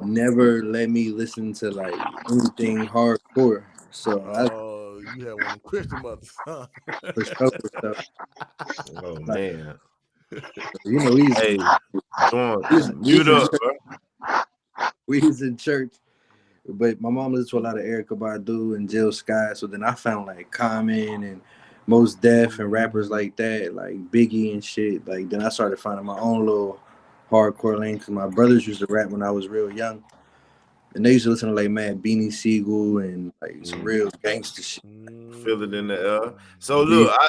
never let me listen to like anything hardcore. So I Oh, you had one of them Christian mothers, huh? for sure, for sure. Oh Like man. we was Hey, Dawn, we was, we mute was in up, church. bro. We was in church, but my mom listened to a lot of Erica Badu and Jill Scott. So then I found like Common and Most Def and rappers like that, like Biggie and shit. Like then I started finding my own little hardcore lane because my brothers used to rap when I was real young, and they used to listen to like Mad Beanie Siegel and like some Mm, real gangster shit. feel it in the air. Mm. So Yeah, look,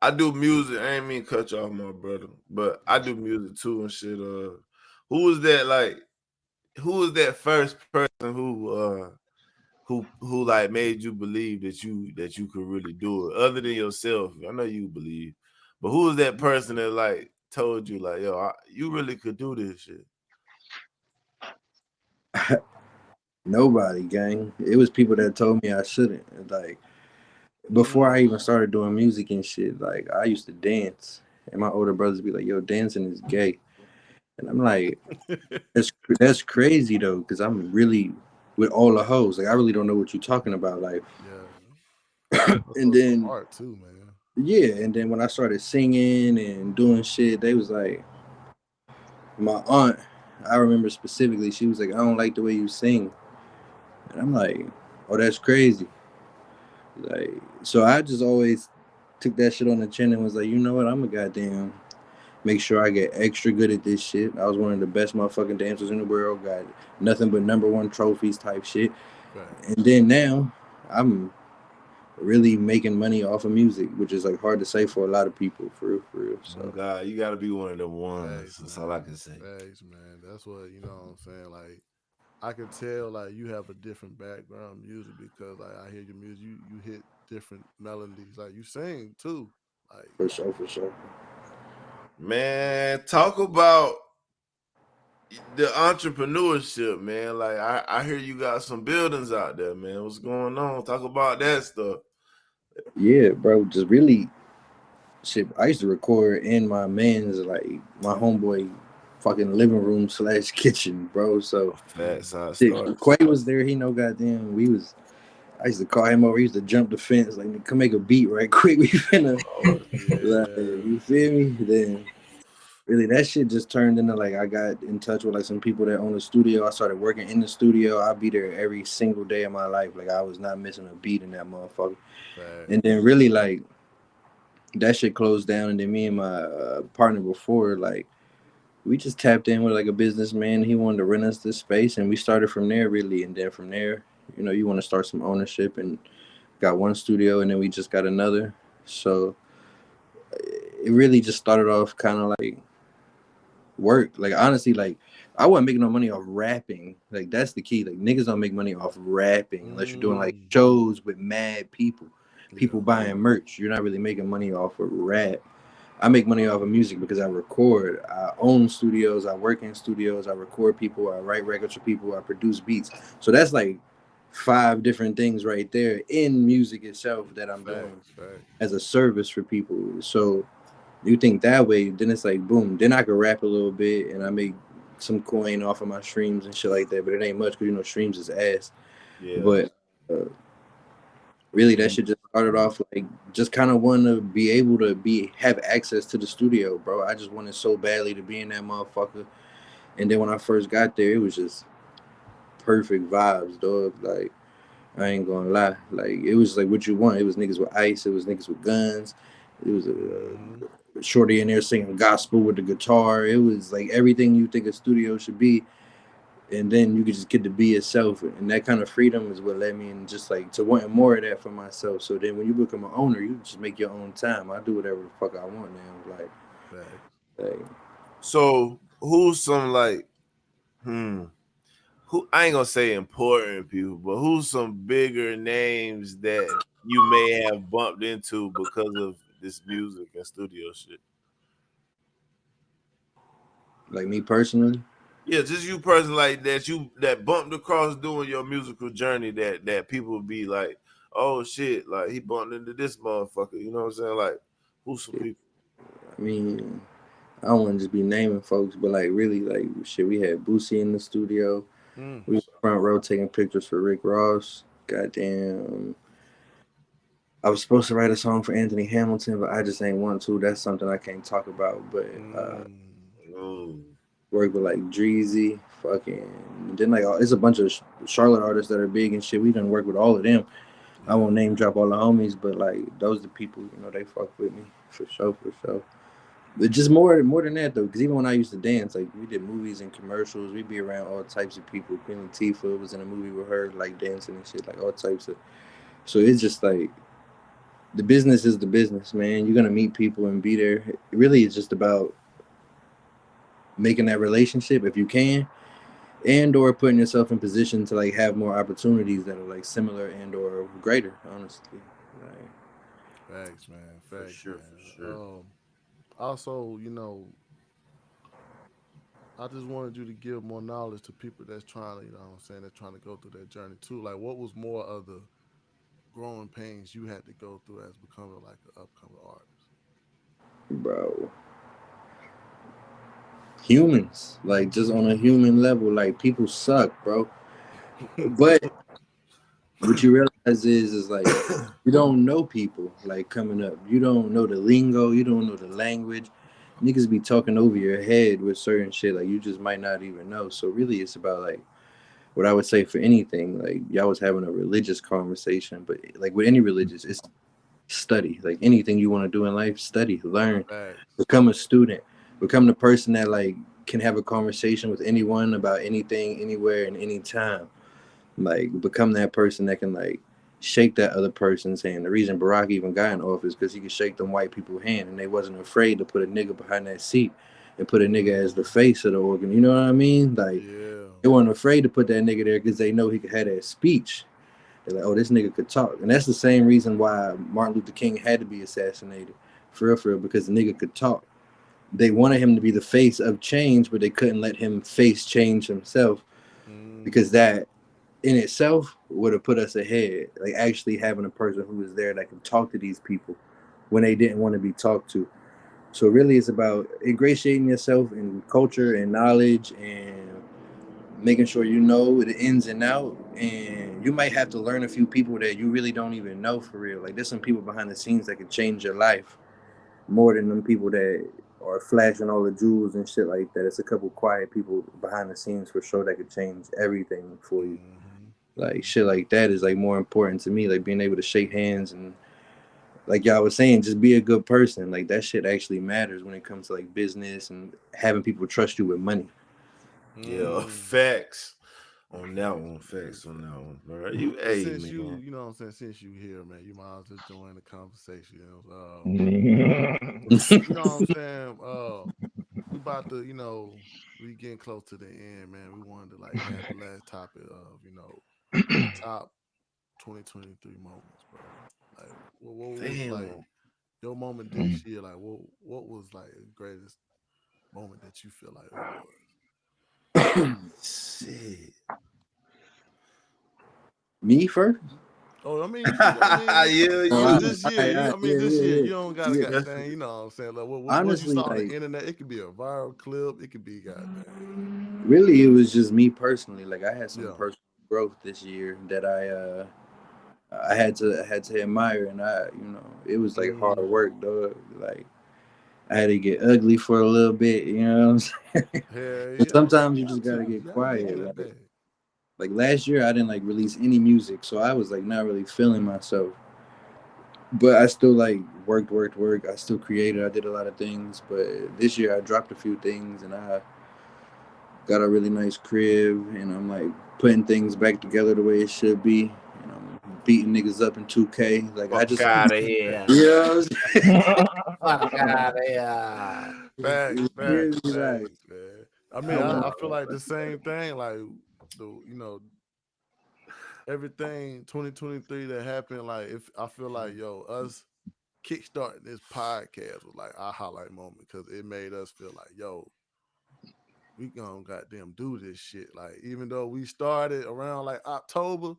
I do music. I ain't mean to cut you off, my brother, but I do music too and shit. Who was that like? Who was that first person who like made you believe that you could really do it other than yourself? I know you believe, but who was that person that like told you like, yo, you really could do this shit? nobody, gang. It was people that told me I shouldn't. And, like before Mm. I even started doing music and shit, like I used to dance, and my older brothers be like, "Yo, dancing is gay," and I'm like, "That's crazy though," because I'm really with all the hoes. Like I really don't know what you're talking about, like. Yeah, that's And what's some then art too, man. yeah, and then when I started singing and doing shit, they was like, my aunt. I remember specifically, she was like, "I don't like the way you sing," and I'm like, "Oh, that's crazy." Like, so I just always took that shit on the chin and was like, you know what? I'm a goddamn make sure I get extra good at this shit. I was one of the best motherfucking dancers in the world. Got nothing but number one trophies type shit. And Facts. then now I'm really making money off of music, which is like hard to say for a lot of people, for real, for real. Oh So God, you gotta be one of them ones. Facts, That's all I man. can say. Facts, man. That's what what I'm saying. Like I can tell like you have a different background music because like I hear your music, you hit different melodies. Like you sing too. Like for sure, for sure. Man, talk about the entrepreneurship, man. Like I hear you got some buildings out there, man. What's going on? Talk about that stuff. Yeah, bro. Just really shit. I used to record in my man's like my homeboy fucking living room slash kitchen, bro. So Fat side shit, starts. Quay was there. He know goddamn. We was. I used to call him over. He used to jump the fence like, "Come make a beat right quick. We finna Lord. like yeah, you feel me?" Then really that shit just turned into like I got in touch with like some people that own a studio. I started working in the studio. I'd be there every single day of my life. Like I was not missing a beat in that motherfucker. And then facts. really like that shit closed down. And then me and my partner before like we just tapped in with like a businessman. He wanted to rent us this space, and we started from there really. And then from there, you know, you want to start some ownership and got one studio, and then we just got another. So it really just started off kind of like work. Like honestly, like I wasn't making no money off rapping. Like that's the key. Like niggas don't make money off rapping unless you're doing like Mm, shows with mad people, yeah, people buying merch. You're not really making money off of rap. I make money off of music because I record. I own studios. I work in studios. I record people. I write records for people. I produce beats. So that's like five different things right there in music itself that I'm doing facts, facts. as a service for people. So you think that way, then it's like boom. Then I could rap a little bit and I make some coin off of my streams and shit like that. But it ain't much because you know streams is ass. Yeah. But really, that And shit just started off like just kind of want to be able to be have access to the studio, bro. I just wanted so badly to be in that motherfucker. And then when I first got there, it was just perfect vibes, dog. Like I ain't gonna lie, like it was like what you want. It was niggas with ice. It was niggas with guns. It was Hmm. a shorty in there singing gospel with the guitar. It was like everything you think a studio should be. And then you could just get to be yourself, and that kind of freedom is what led me in just like to wanting more of that for myself. So then when you become an owner, you just make your own time. I do whatever the fuck I want now. Facts. Like so who's some like hmm who I ain't gonna say important people, but who's some bigger names that you may have bumped into because of this music and studio shit? like me personally, Yeah, just you person like that you that bumped across doing your musical journey that people would be like, oh shit, like he bumped into this motherfucker. You know what I'm saying? Like, who's some people? I mean, I don't want to just be naming folks, but like really, like shit, we had Boosie in the studio. Mm. We were front row taking pictures for Rick Ross. Goddamn. I was supposed to write a song for Anthony Hamilton, but I just ain't want to. That's something I can't talk about. But Mm. Oh, work with like Dreezy, fucking. Then like it's a bunch of Charlotte artists that are big and shit. We done work with all of them. I won't Yeah. name drop all the homies, but like those the people, you know, they fuck with me for sure, for sure. But just more than that though, because even when I used to dance, like we did movies and commercials, we'd be around all types of people. Queen Latifah was in a movie with her, like dancing and shit, like all types of. So it's just like the business is the business, man. You're gonna meet people and be there. Really, it's just about making that relationship if you can, and or putting yourself in position to like have more opportunities that are like similar and or greater. Honestly, like Facts, man. For Facts, sure, for man. sure. Also, I just wanted you to give more knowledge to people that's trying to, what I'm saying, they're trying to go through that journey too. Like, what was more of the growing pains you had to go through as becoming like an upcoming artist? bro, humans, like just on a human level, like people suck, bro. But what you realize is like you don't know people like coming up. You don't know the lingo. You don't know the language. Niggas be talking over your head with certain shit like you just might not even know. So really, it's about like what I would say for anything. Like y'all was having a religious conversation, but like with any religious, it's study. Like anything you want to do in life, study, learn, Facts. become a student, become the person that like can have a conversation with anyone about anything, anywhere, and anytime. Like become that person that can like shake that other person's hand. The reason Barack even got in office because he could shake them white people's hand, and they wasn't afraid to put a nigga behind that seat and put a nigga as the Mm, face of the organ. You know what I mean? Like yeah. they weren't afraid to put that nigga there because they know he could have that speech. They're like, oh, this nigga could talk, and that's the same reason why Martin Luther King had to be assassinated, for real, because the nigga could talk. They wanted him to be the face of change, but they couldn't let him face change himself because Mm, that in itself would have put us ahead. Like actually having a person who was there that could talk to these people when they didn't want to be talked to. So really, it's about ingratiating yourself in culture and knowledge and making sure you know the ins and out. And you might have to learn a few people that you really don't even know for real. Like there's some people behind the scenes that could change your life more than them people that are flashing all the jewels and shit like that. It's a couple quiet people behind the scenes for sure that could change everything for you. mm-hmm. Like shit like that is like more important to me. Like being able to shake hands and like y'all was saying, just be a good person. Like that shit actually matters when it comes to like business and having people trust you with money. Yeah, Mm. facts on that Facts, one. man. Facts on that one, bro. You, But hey, since man. you know what I'm saying, since you here, man, you might as well join the conversation. You know what I'm saying? We about to, we getting close to the end, man. We wanted to like have the last topic of, the top 2023 moments, bro. Like, what was like Damn. your moment this year? Like, what was like the greatest moment that you feel like it was? Shit. Me first? Oh, I mean, you could. I mean, Yeah, Oh, just all you. this right, year. all right, yeah, This yeah, year, yeah, you don't gotta yeah. goddamn. You know what I'm saying? Like, what you Honestly, saw on the like internet? It could be a viral clip. It could be goddamn. really, it was just me personally. Like I had some Yeah. personal growth this year that I had to admire, and it was like hard Mm. work, dog. Like I had to get ugly for a little bit, you know what I'm saying? Hell And yeah. I mean, sometimes you you just got to. gotta You get got to get in quiet. that Like bag. like last year, I didn't like release any music, so I was like not really feeling myself. But I still like worked. I still created. I did a lot of things, but this year I dropped a few things, and I got a really nice crib, and I'm like putting things back together the way it should be. And I'm beating niggas up in 2K. Like I Fuck just, out of here. you know, what I'm saying? Fuck out of here. Facts, It's facts, really like facts, man. I mean, I I want. feel like the same thing. Like the everything 2023 that happened. Like if I feel like us kickstarting this podcast was like our highlight moment because it made us feel like we gonna goddamn do this shit. Like even though we started around like October,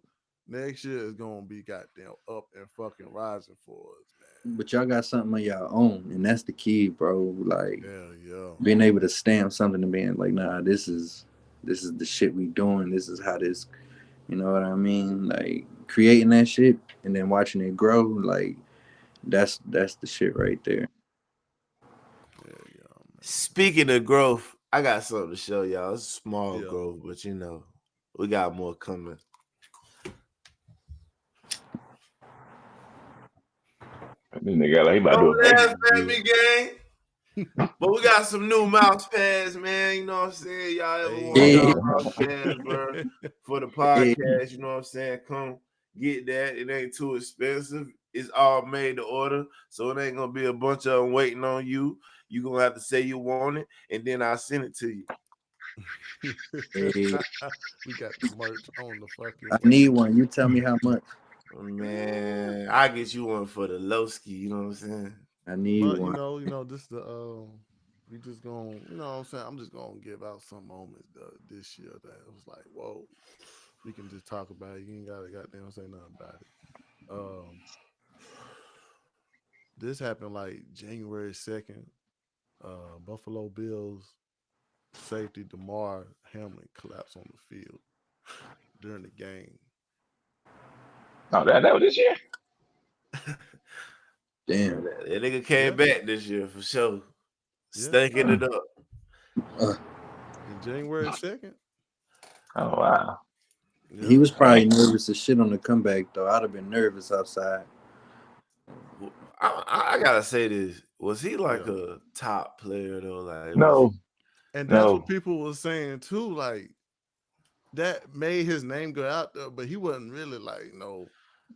next year is gonna be goddamn up and fucking rising for us, But y'all got something of y'all own, and that's the key, bro. Like man. Hell yeah. being able to stamp something and being like, nah, this is the shit we doing. This is how this, you know what I mean? Like creating that shit and then watching it grow, like that's the shit right there. Yeah, yeah, man. Speaking of growth, I got something to show y'all. It's small Yeah. growth, but we got more coming. This nigga like he about to do Don't a Vegas laugh at review. me, gang. But we got some new mouse pads, man. You know what I'm saying? Y'all ever wanted Hey, y'all mouse pads, bro, for the hey, podcast? You know what I'm saying? Come get that. It ain't too expensive. It's all made to order, so it ain't gonna be a bunch of them waiting on you. You gonna have to say you want it, and then I'll send it to you. hey, We got the merch on the I fucking way. need one. You tell me how much. Man, I get you one for the low ski. You know what I'm saying? I need But one. this the we just gonna what I'm saying, I'm just gonna give out some moments this year that it was like, whoa, we can just talk about it. You ain't gotta goddamn say nothing about it. Um, this happened like January 2nd. Buffalo Bills safety DeMar Hamlin collapsed on the field during the game. No, that was this year. Damn. That nigga came Yeah, back this year for sure, yeah. stinking it up. Uh, In January 2nd. Oh wow. he Yeah. was Dang. probably nervous as shit on the comeback though. I'd have been nervous outside. I gotta say this. Was he like Yeah. a top player though? Like, was he? No, And that's what no, people were saying too. Like that made his name go out there, but he wasn't really like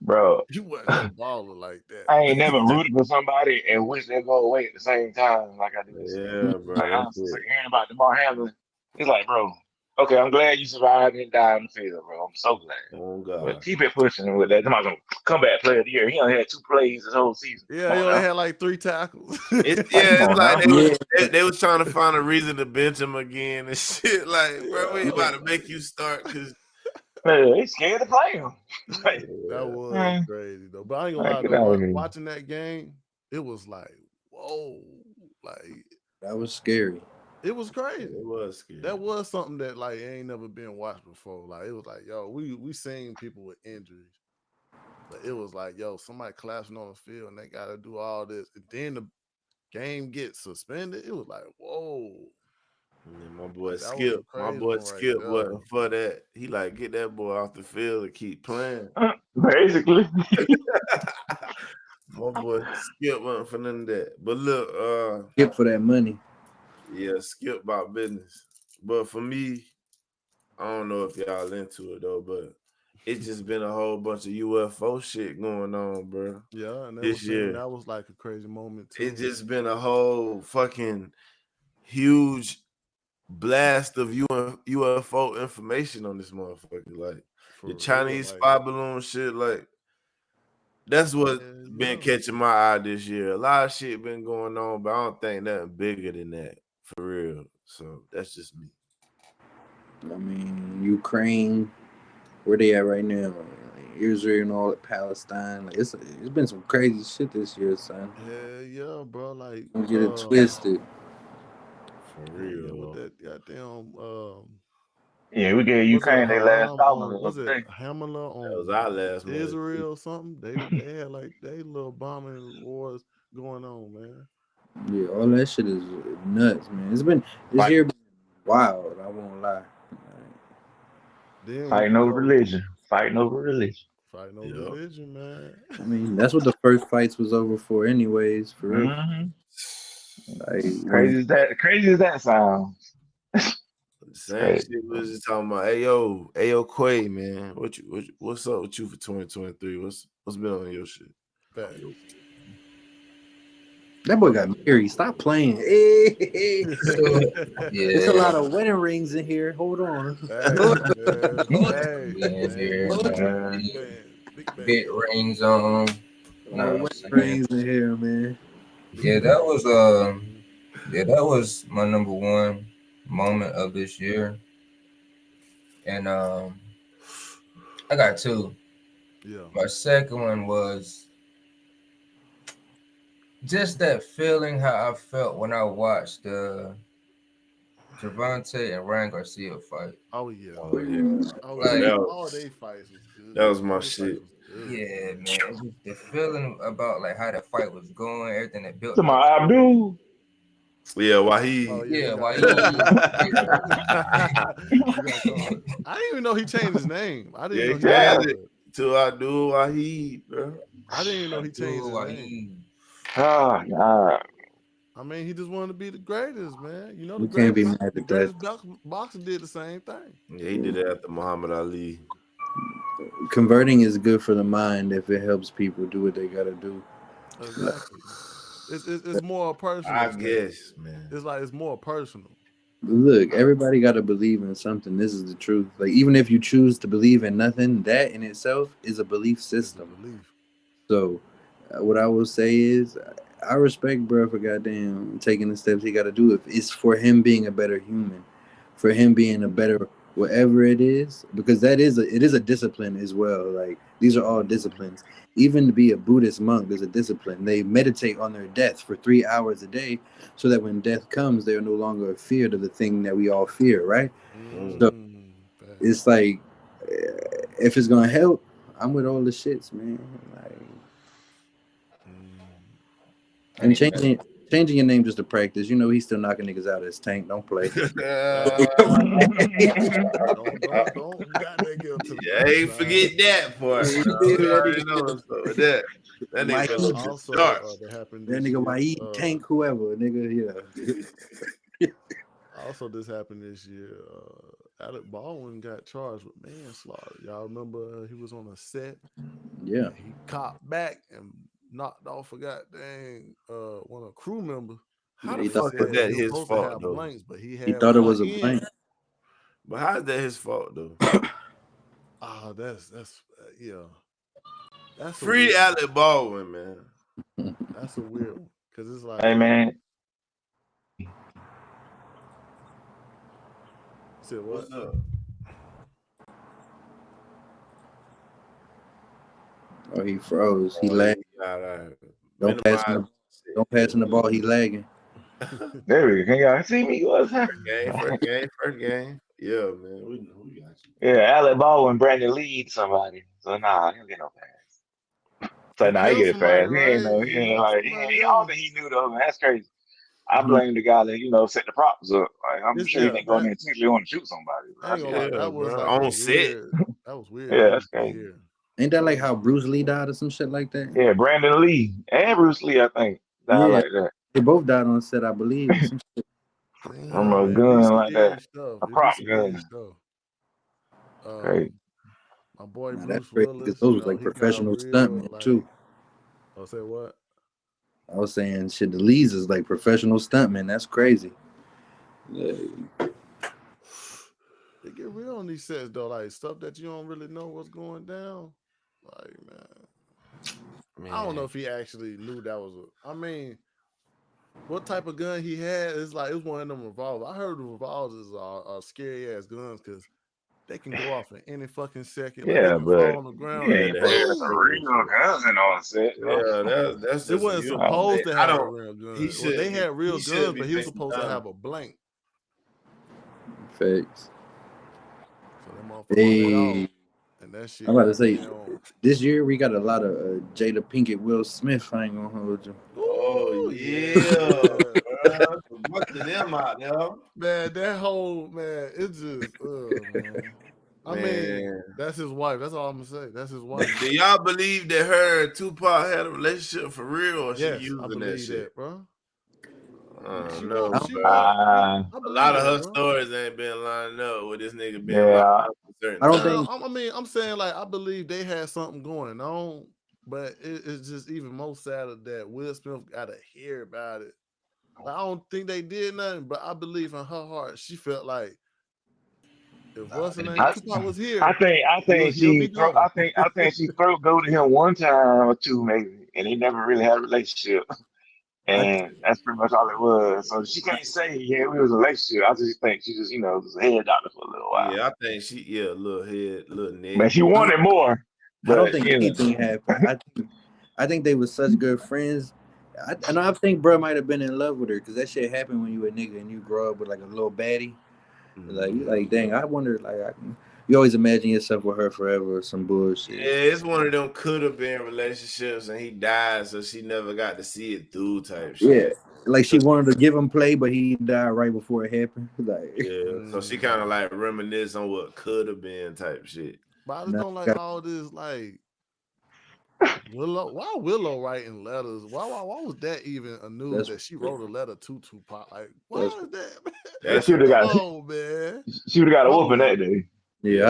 bro. he wasn't no baller like I ain't never that. rooted for somebody and wish they go away at the same time like I did this nigga. Yeah, Like bro. That's honestly, it. hearing about DeMar Hamlin, it's like, bro, okay, I'm glad you survived and died in the field, bro. I'm so glad. Oh But God. keep it pushing with that. Somebody's gonna comeback player of the year. He only had 2 plays this whole season. Yeah, Come he on only now. had like 3 tackles. It's Like, come yeah. It's on like now. they was Yeah, they was trying to find a reason to bench him again and shit. Like, bro, we Yeah, ain't I was about to make you start because Man, they scared to play him. Like, that was man, crazy though. But I ain't gonna like, lie get though. out of here. Watching that game, it was like, whoa, like that was scary. it was crazy. it was scary. That was something that like ain't never been watched before. Like it was like, yo, we seen people with injuries, but it was like, yo, somebody collapsing on the field and they got to do all this, and then the game gets suspended. It was like, whoa, And my boy like that was Skip, a crazy one right there. wasn't for that. He like get that boy off the field and keep playing. Basically. My boy Skip wasn't for none of that. But look, Skip for that money. yeah, Skip about business. But for me, I don't know if y'all into it though, but it's just been a whole bunch of UFO shit going on, bro. Yeah, and they were This saying year. that was like a crazy moment It's too. just been a whole fucking huge blast of UFO information on this motherfucker. Like the For real, Chinese like spy balloon shit, like that's what been yeah, catching my eye this year. A lot of shit been going on, but I don't think nothing bigger than that for real. So that's just me. I mean, Ukraine, where they at right now? Like, Israel and all that Palestine. Like it's been some crazy shit this year, son. hell yeah, bro. Like Don't get it twisted. For hell yeah, with real. that goddamn Yeah, we gave was it Ukraine their last Haram dollar on the was other it day. Hamala That was on our last money. Israel or something? They had like they little bombing wars going on, man. Yeah, all that shit is nuts, man. It's been this Fight, year been wild. I won't lie. Then fighting over religion. Fighting over religion. fighting over Yep. religion, man. I mean, that's what the first fights was over for, anyways. For real. Mm-hmm. Like when Crazy as that sounds. It's Same shit crazy. we was just talking about. Hey yo, Quay, man. What's up with you for 2023? What's been on your shit? Facts. that boy got married, stop playing. Hey, So it's a yeah, lot of wedding rings in here. Hold on. Facts, man. we Facts, in man. here, man. Big bands. Big Big bands. rings on. A You lot know of what I'm wedding saying? rings in here, man. Yeah, that was my number one moment of this year, and I got two. Yeah. My second one was just that feeling how I felt when I watched the Javante and Ryan Garcia fight. Oh yeah. Oh yeah. Oh Bro, yeah. Like, All they fights was good. that was All my they fights shit. was good, yeah, man. man, it's just the feeling about like how the fight was going, everything that To built up my to it. Abdul. Yeah, why Oh he yeah, you Yeah, got why called he? out. Yeah, You got called. I didn't even know he changed his name. I didn't yeah, know he he did Yeah. changed all it that. to I do why he, bro. I didn't even know he changed Abdul his name. Wahid. Oh, God. I mean, he just wanted to be the greatest, man. You know, You can't be mad the at that. greatest boxer did the same thing. Yeah, he did that after Muhammad Ali. Converting is good for the mind if it helps people do what they gotta do. Exactly. It's more a I personal thing. guess, man. It's like it's more personal. Look, everybody got to believe in something. This is the truth. Like, even if you choose to believe in nothing, that in itself is a belief It's a system. belief. So, what I will say is, I respect bro for goddamn taking the steps he got to do. If it's for him being a better human, for him being a better whatever it is, because it is a discipline as well. Like, these are all Mhm. disciplines. Even to be a Buddhist monk, there's a discipline. They meditate on their death for 3 hours a day, so that when death comes, they are no longer feared of the thing that we all fear. Right. So Facts. it's like, if it's gonna help, I'm with all the shits, man. Like, Mm. And and he got changing your name just to practice. You know he's still knocking niggas out of his tank. Don't play. Don't got that get up to the Yeah, I finish ain't line. forget that part. You No, feel we me? That already nigga know still, what's up with that. That nigga my been heat, off the Also, charts. that happened that this nigga my year. heat tank whoever nigga. Yeah. Also, this happened this year. Alec Baldwin got charged with manslaughter. Y'all remember he was on a set Yeah. and he copped back and knocked off a goddamn one of the crew members. How the He They thought fuck is said that he was his supposed to fault have though? blanks, but he he had thought it one was a in. blank. But how is that his fault though? Ah, that's yeah, that's a Free weird one. Alec Baldwin, man. That's a weird one because it's Hey, like man. you said what? What's up? Oh, he froze. He Oh, he lagged. got to Don't pass him minimize the shit. don't pass him the ball. He lagging. There we go. Can y'all see me? What's First happening? game, first game, first game. Yeah, man. We know we got you. Yeah, Alec Baldwin, Brandon Lee, somebody. So nah, he don't get no pass. So He nah, he killed get a somebody, pass. right? He He ain't knocked like somebody I don't else. think he knew though, man. That's crazy. I Mhm. blame the guy that set the props up. Like I'm This sure he yeah, didn't go in that there intentionally want to shoot somebody. I I ain't see gonna how lie. it Yeah, That is. was bro. like a On set. weird. That was weird. Yeah, That that's was crazy. weird. Ain't that like how Bruce Lee died or some shit like that? Yeah, Brandon Lee and Bruce Lee, I think, died Yeah, like that they both died on set, I believe. Some from Damn, a man, it be gun some like eerie that, stuff. a It be prop some eerie gun. stuff. Crazy. Um, my boy Nah, that's Bruce crazy because Willis, those was like he got professional real stuntmen too. like. I'll say what? I was saying shit. The Lees is like professional stuntmen. That's crazy. Yeah. It get real on these sets though, like stuff that you don't really know what's going down. Like man, I don't know Man. if he actually knew that was a. I mean, what type of gun he had? It's like it was one of them revolvers. I heard the revolvers are scary ass guns because they can go off at any fucking second. Like you Yeah, can fall but on the he ground Yeah, and ain't they put had some some real boom. real shit. guns on set though. Yeah, that's It just a wasn't uniform. supposed to I have a don't. real He gun. Well, they should be. had real He should guns, be but he was facing supposed to down. have a blank. Facts. So that motherfucker went off, Hey, and that I'm shit about to got say, down. this year we got a lot of Jada Pinkett, Will Smith. I ain't gonna hold you. Oh Ooh, yeah, yeah. bro. A bunch of them out there. Man, that whole man, it's just man. I mean, Man, that's his wife. That's all I'm gonna say. That's his wife. do y'all believe that her and Tupac had a relationship for real, or she Yes, I using that believe shit? that, bro. I don't She know, want, I she bro. want. Uh, I A believe lot of that, her bro. stories ain't been lining up with this nigga being locked yeah, up for certain I don't time. No, think I mean, I'm saying like I believe they had something going on, but it's just even more sadder that Will Smith got to hear about it. Like I don't think they did nothing, but I believe in her heart she felt like if Nah, what's her they name did. I, Tupac was I here, think I think he'll be she throw gone. I think she throat go to him one time or two maybe, and they never really had a relationship, I and that's pretty much all it was. So she can't say yeah we was a relationship. I just think she just was a head doctor for a little while, Yeah, I think she, yeah, little head, little neck. but she I don't, wanted more. I don't But think anything happened. I think they was such good friends. And I think bro might have been in love with her because that shit happened when you a nigga and you grow up with like a little baddie. Like you Mhm. like dang. I wonder you always imagine yourself with her forever or some Yeah, bullshit. it's one of them could have been relationships, and he died, so she never got to see it through type Yeah, shit. like she So wanted to give him play, but he died right before it happened. Like yeah, so she kind of Mm. like reminisce on what could have been type shit. But I just now, don't like got all this like Willow, why Willow writing letters? Why was that even a news That's that she wrote a letter to Tupac? Like, why that's is that, man? Yeah, That's she would have Come got on, man. she would have got a whooping Willow. that day. yeah. yeah.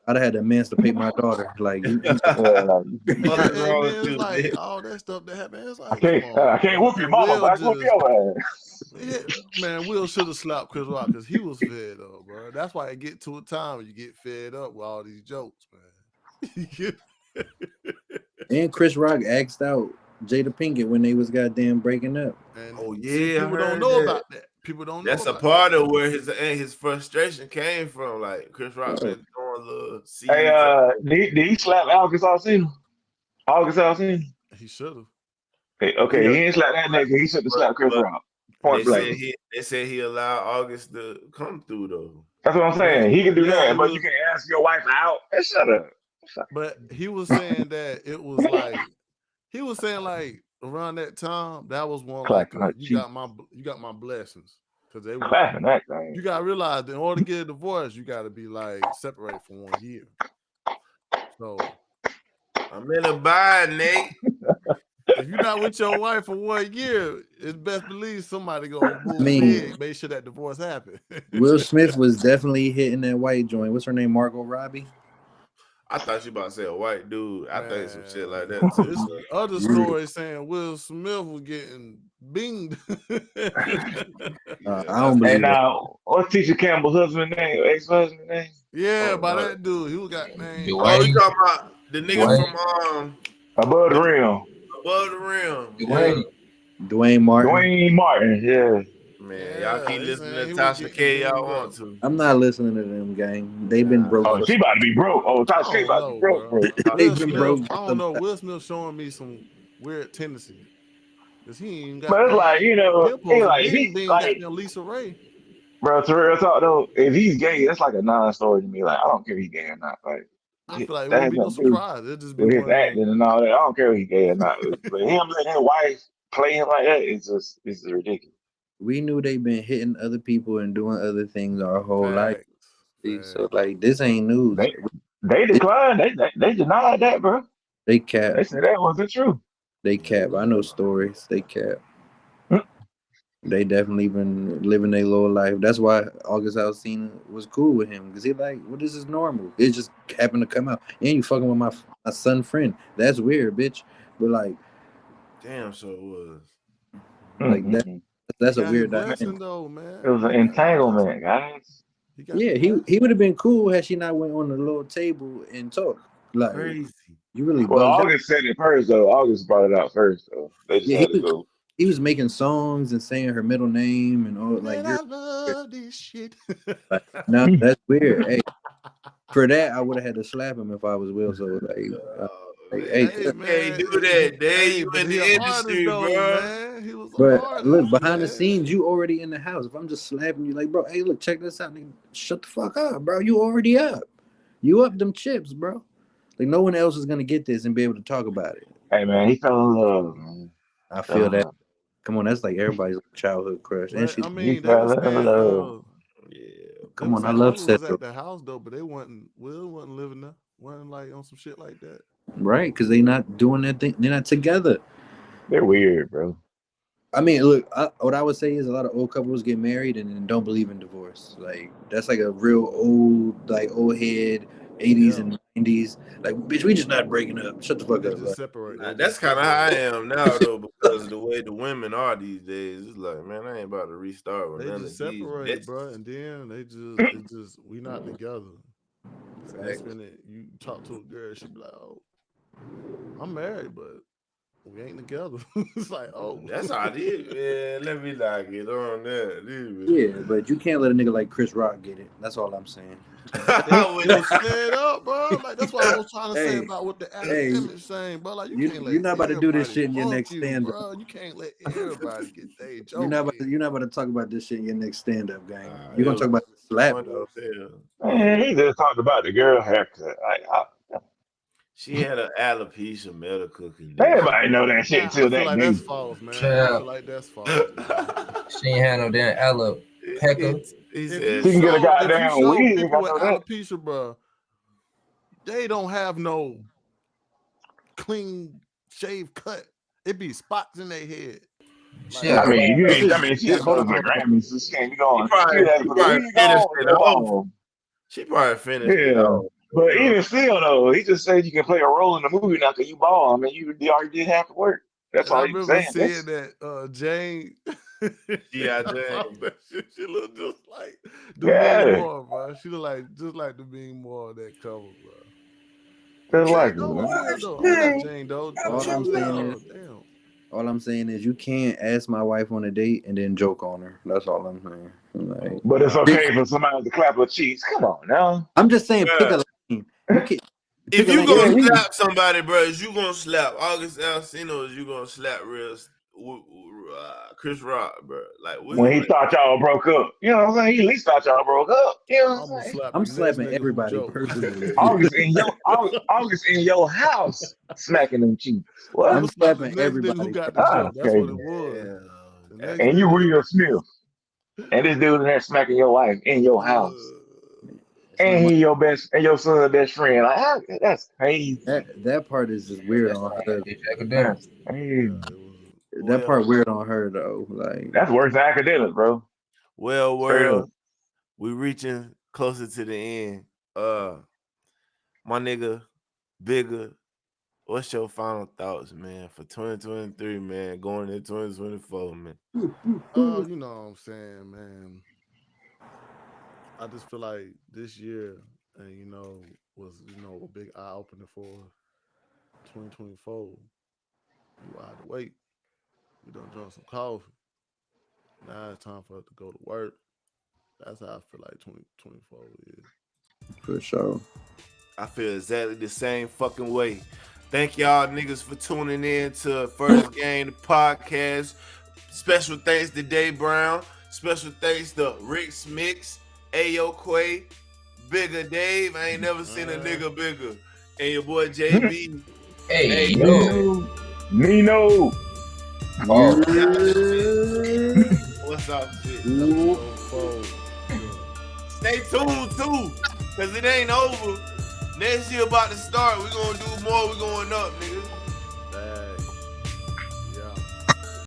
I'd have had to emancipate my daughter. Like you Yeah, Fuck is hey wrong man, with it's you, like man? all that stuff that happened. It's like, come I on, can't bro. whoop your And mama, Will but I can whoop just, your ass. yeah, man, Will should have slapped Chris Rock because he was fed up, bro. That's why it get to a time when you get fed up with all these jokes, man. You get- and Chris Rock asked out Jada Pinkett when they was goddamn breaking up. and Oh see, yeah, I people don't heard know that. about that. People don't know That's a about that. part of where his frustration came from. Like Chris Rock Bro, been throwing little Hey, seeds. did he slap August Alsina? August Alsina? He should have. Hey, Well, okay, yeah, he ain't slap that nigga. He should have slapped Chris but Rock. they Point He blank. said should have. he allowed August to come through though. That's what I'm But saying. He can do yeah, that, it but you was. can't ask your wife out. Hey, shut up. But he was saying that it was like he was saying like around that time that was one like Clapping her cheek, you got my blessings because they were clapping that thing. you got to realize that in order to get a divorce you got to be like separated for 1 year. So I'm in a bind, Nate. if you're not with your wife for 1 year, it's best believe somebody gonna I move mean, in, make sure that divorce happen. Will Smith was definitely hitting that white joint. What's her name? Margot Robbie. I thought you about to say a white dude. I think some shit like Man, that too, it's bro. other stories saying Will Smith was getting binged. Yeah, I that's don't Hey, believe that. now, what's Tisha Campbell's husband name? Ex-husband name? Yeah, oh by no. that dude, he was got named. Oh, you Dwayne, talking about the nigga Dwayne, from Above the the rim. above the rim? Yeah. Dwayne. Dwayne Martin. Dwayne Martin. Yeah. Man, y'all Yeah, keep they listening saying to he was Tasha getting K y'all binged want up. to. I'm not listening to them, gang. They've been Nah, broke Oh, for. she about to be broke. Oh, I Tasha K don't about to be know, broke, bro. bro. Will They've been Smith, broke I for don't some know. time. Will Smith showing me some weird tendencies because he ain't got But it's like, named. Him he supposed to like, been he, being like, goddamn Lisa Ray. bro, to real talk though, if he's gay, that's like a non-story to me. Like, I don't care if he's gay or not. Like, I feel like it that wouldn't has be no nothing to do surprise. It'd just be with his one of them. acting and all that. I don't care if he's gay or not. But him letting his wife play him like that it's just ridiculous. We knew they've been hitting other people and doing other things our whole life. Facts, So facts. like this ain't news. They they This, declined. They denied that, bro. they cap. They said that wasn't true. They cap. I know stories. They cap. They definitely been living their low life. That's why August Alsina was cool with him because he like, well, this is normal. It just happened to come out. And you fucking with my son friend. That's weird, bitch. But damn, so it was. like that Mm-mm-mm. He that's a got his weird dynamic. blessing though, It was man. an He got his blessing. entanglement, guys. He got Yeah, the he blessing. would have been cool had she not went on the little table and talked. Like Crazy. you really Well, bugged out. August said it first, though. August brought it out first, though. They just Yeah, had to go. he was making songs and saying her middle name and all like Man, you're I love this shit. like no, that's weird. Hey, for that I would have had to slap him if I was Will. So Oh hey, man, Hey you cut. can't man, do that, Dave. hey, You but in he an the artist industry, though, bro. man. He was an But look, artist, behind the man. scenes, you already in the house. If I'm just slapping you, like, bro, hey, look, check this out, nigga. Shut the fuck up, bro. You already up. You up them chips, bro. Like no one else is gonna get this and be able to talk about it. Hey, man, he fell in love, man. I Fell feel in that. love. Come on, that's like everybody's childhood crush. And But she, I He mean, they fell were in saying love. Yeah, they come were on, I saying love August was Cedro, at the house though, but they wasn't Will wasn't living there. Wasn't like on some shit like that. right? Because they not doing their thing. They're not together. They're weird, bro. I mean, look, what I would say is a lot of old couples get married and then don't believe in divorce. Like that's like a real old, like old head, 80s Yeah. and 90s. Like, bitch, we just not breaking up. Shut the fuck They up. just Like, separate. nah, They that's just kind of how I separate. am now though, because of the way the women are these days. It's like, man, I ain't about to restart with They none just of these separate, bro, bitches. and then they just it's just we not together. Next facts. minute you talk to a girl, she be like, "Oh, I'm married, but we ain't together." It's like, oh, That's how it is, man. Let me not get on that. Yeah, but you can't let a nigga like Chris Rock get it. That's all I'm saying. they I was wouldn't. fed up, bro. Like that's what I was trying to say Hey, about what the hey, academic saying, bro. Like you you can't you're let not about to do this everybody shit in your punk next you, stand up. bro. You can't let everybody get their You're joke not about in. to, you're not about to talk about this shit in your next stand up, gang. You're It gonna talk was about the slap funny though. as hell. Man, he just talked about the girl haircut. Like, She had an alopecia medical condition. everybody know that shit Nah, I till feel that like day. that's false, man. I feel Child, like that's false, man. she ain't had no damn He, alopecia. he If said you She can get a show goddamn wig. people I with know that. alopecia, bro, they don't have no clean shave cut. It be spots in their head. She Like had I a mean, This I is mean, she had to hold go on, to the hold on. Grammys, so she can't be She going. She probably, had to she put the probably wig finished on it and off. go. She probably finished it Yeah, off. but You know? even still, though, he just said you can play a role in the movie now because you ball. I mean, you already did half the work. That's and I all he was remember saying. seeing that Jane. G.I. I saw Jane. that shit. She looked just like Demi Yeah, Moore, bro. She look like just like Demi Moore on that cover, bro. just Who like that? it, No, man. who is though? I mean, not Jane Doe. All I'm Who is that? saying Oh, is, damn. you can't ask my wife on a date and then joke on her. That's all I'm saying. Oh Like, But it's God. okay for somebody to clap her cheeks. Come on now. I'm just saying, pick Bruh, a lane. You can if pick a you lane. Yeah, gonna we. slap somebody, bro, is you gonna slap August Alsina, is you gonna slap Chris Rock, bro? Like, what When you he like? thought y'all broke up, you know what I'm saying? He at least thought y'all broke up. You know what I'm I'm gonna saying? slap I'm the next slapping nigga who everybody joke. personally. August in your house smacking them cheeks. I'm What? gonna I'm slap the slapping next nigga who everybody got the Ah, joke. personally. That's what it crazy. was. Yeah. The next And you nigga. Will Smith. And this dude in there smacking your wife in your house. It's not And my he your best and your son's best friend. Like that's crazy. that part is just Bro, weird that on sound her. like it's academic. That's Yeah, crazy. it was. That Well, part weird on her though. Like, That's worse than academics, bro. well, Straight up. world, we reaching closer to the end. My nigga, Bigger, what's your final thoughts, man, for 2023, man, going into 2024, man? Oh, you know what I'm saying, man. I just feel like this year, and was a big eye opener for 2024. We wide awake. We done drunk some coffee. Now it's time for us to go to work. That's how I feel like 2024 is. for sure. I feel exactly the same fucking way. Thank y'all niggas for tuning in to First Game, the podcast. Special thanks to Day Brown. Special thanks to Rick Smix, Ayo Quay, Bigger Dave. I ain't never seen a nigga bigger. And your boy JB. Hey, Hey, yo. Nino. Pause. what's up, shit? Yeah. What's up, shit? Episode 4. Stay tuned too, cause it ain't over. Next year about to start. We gonna do more. We going up.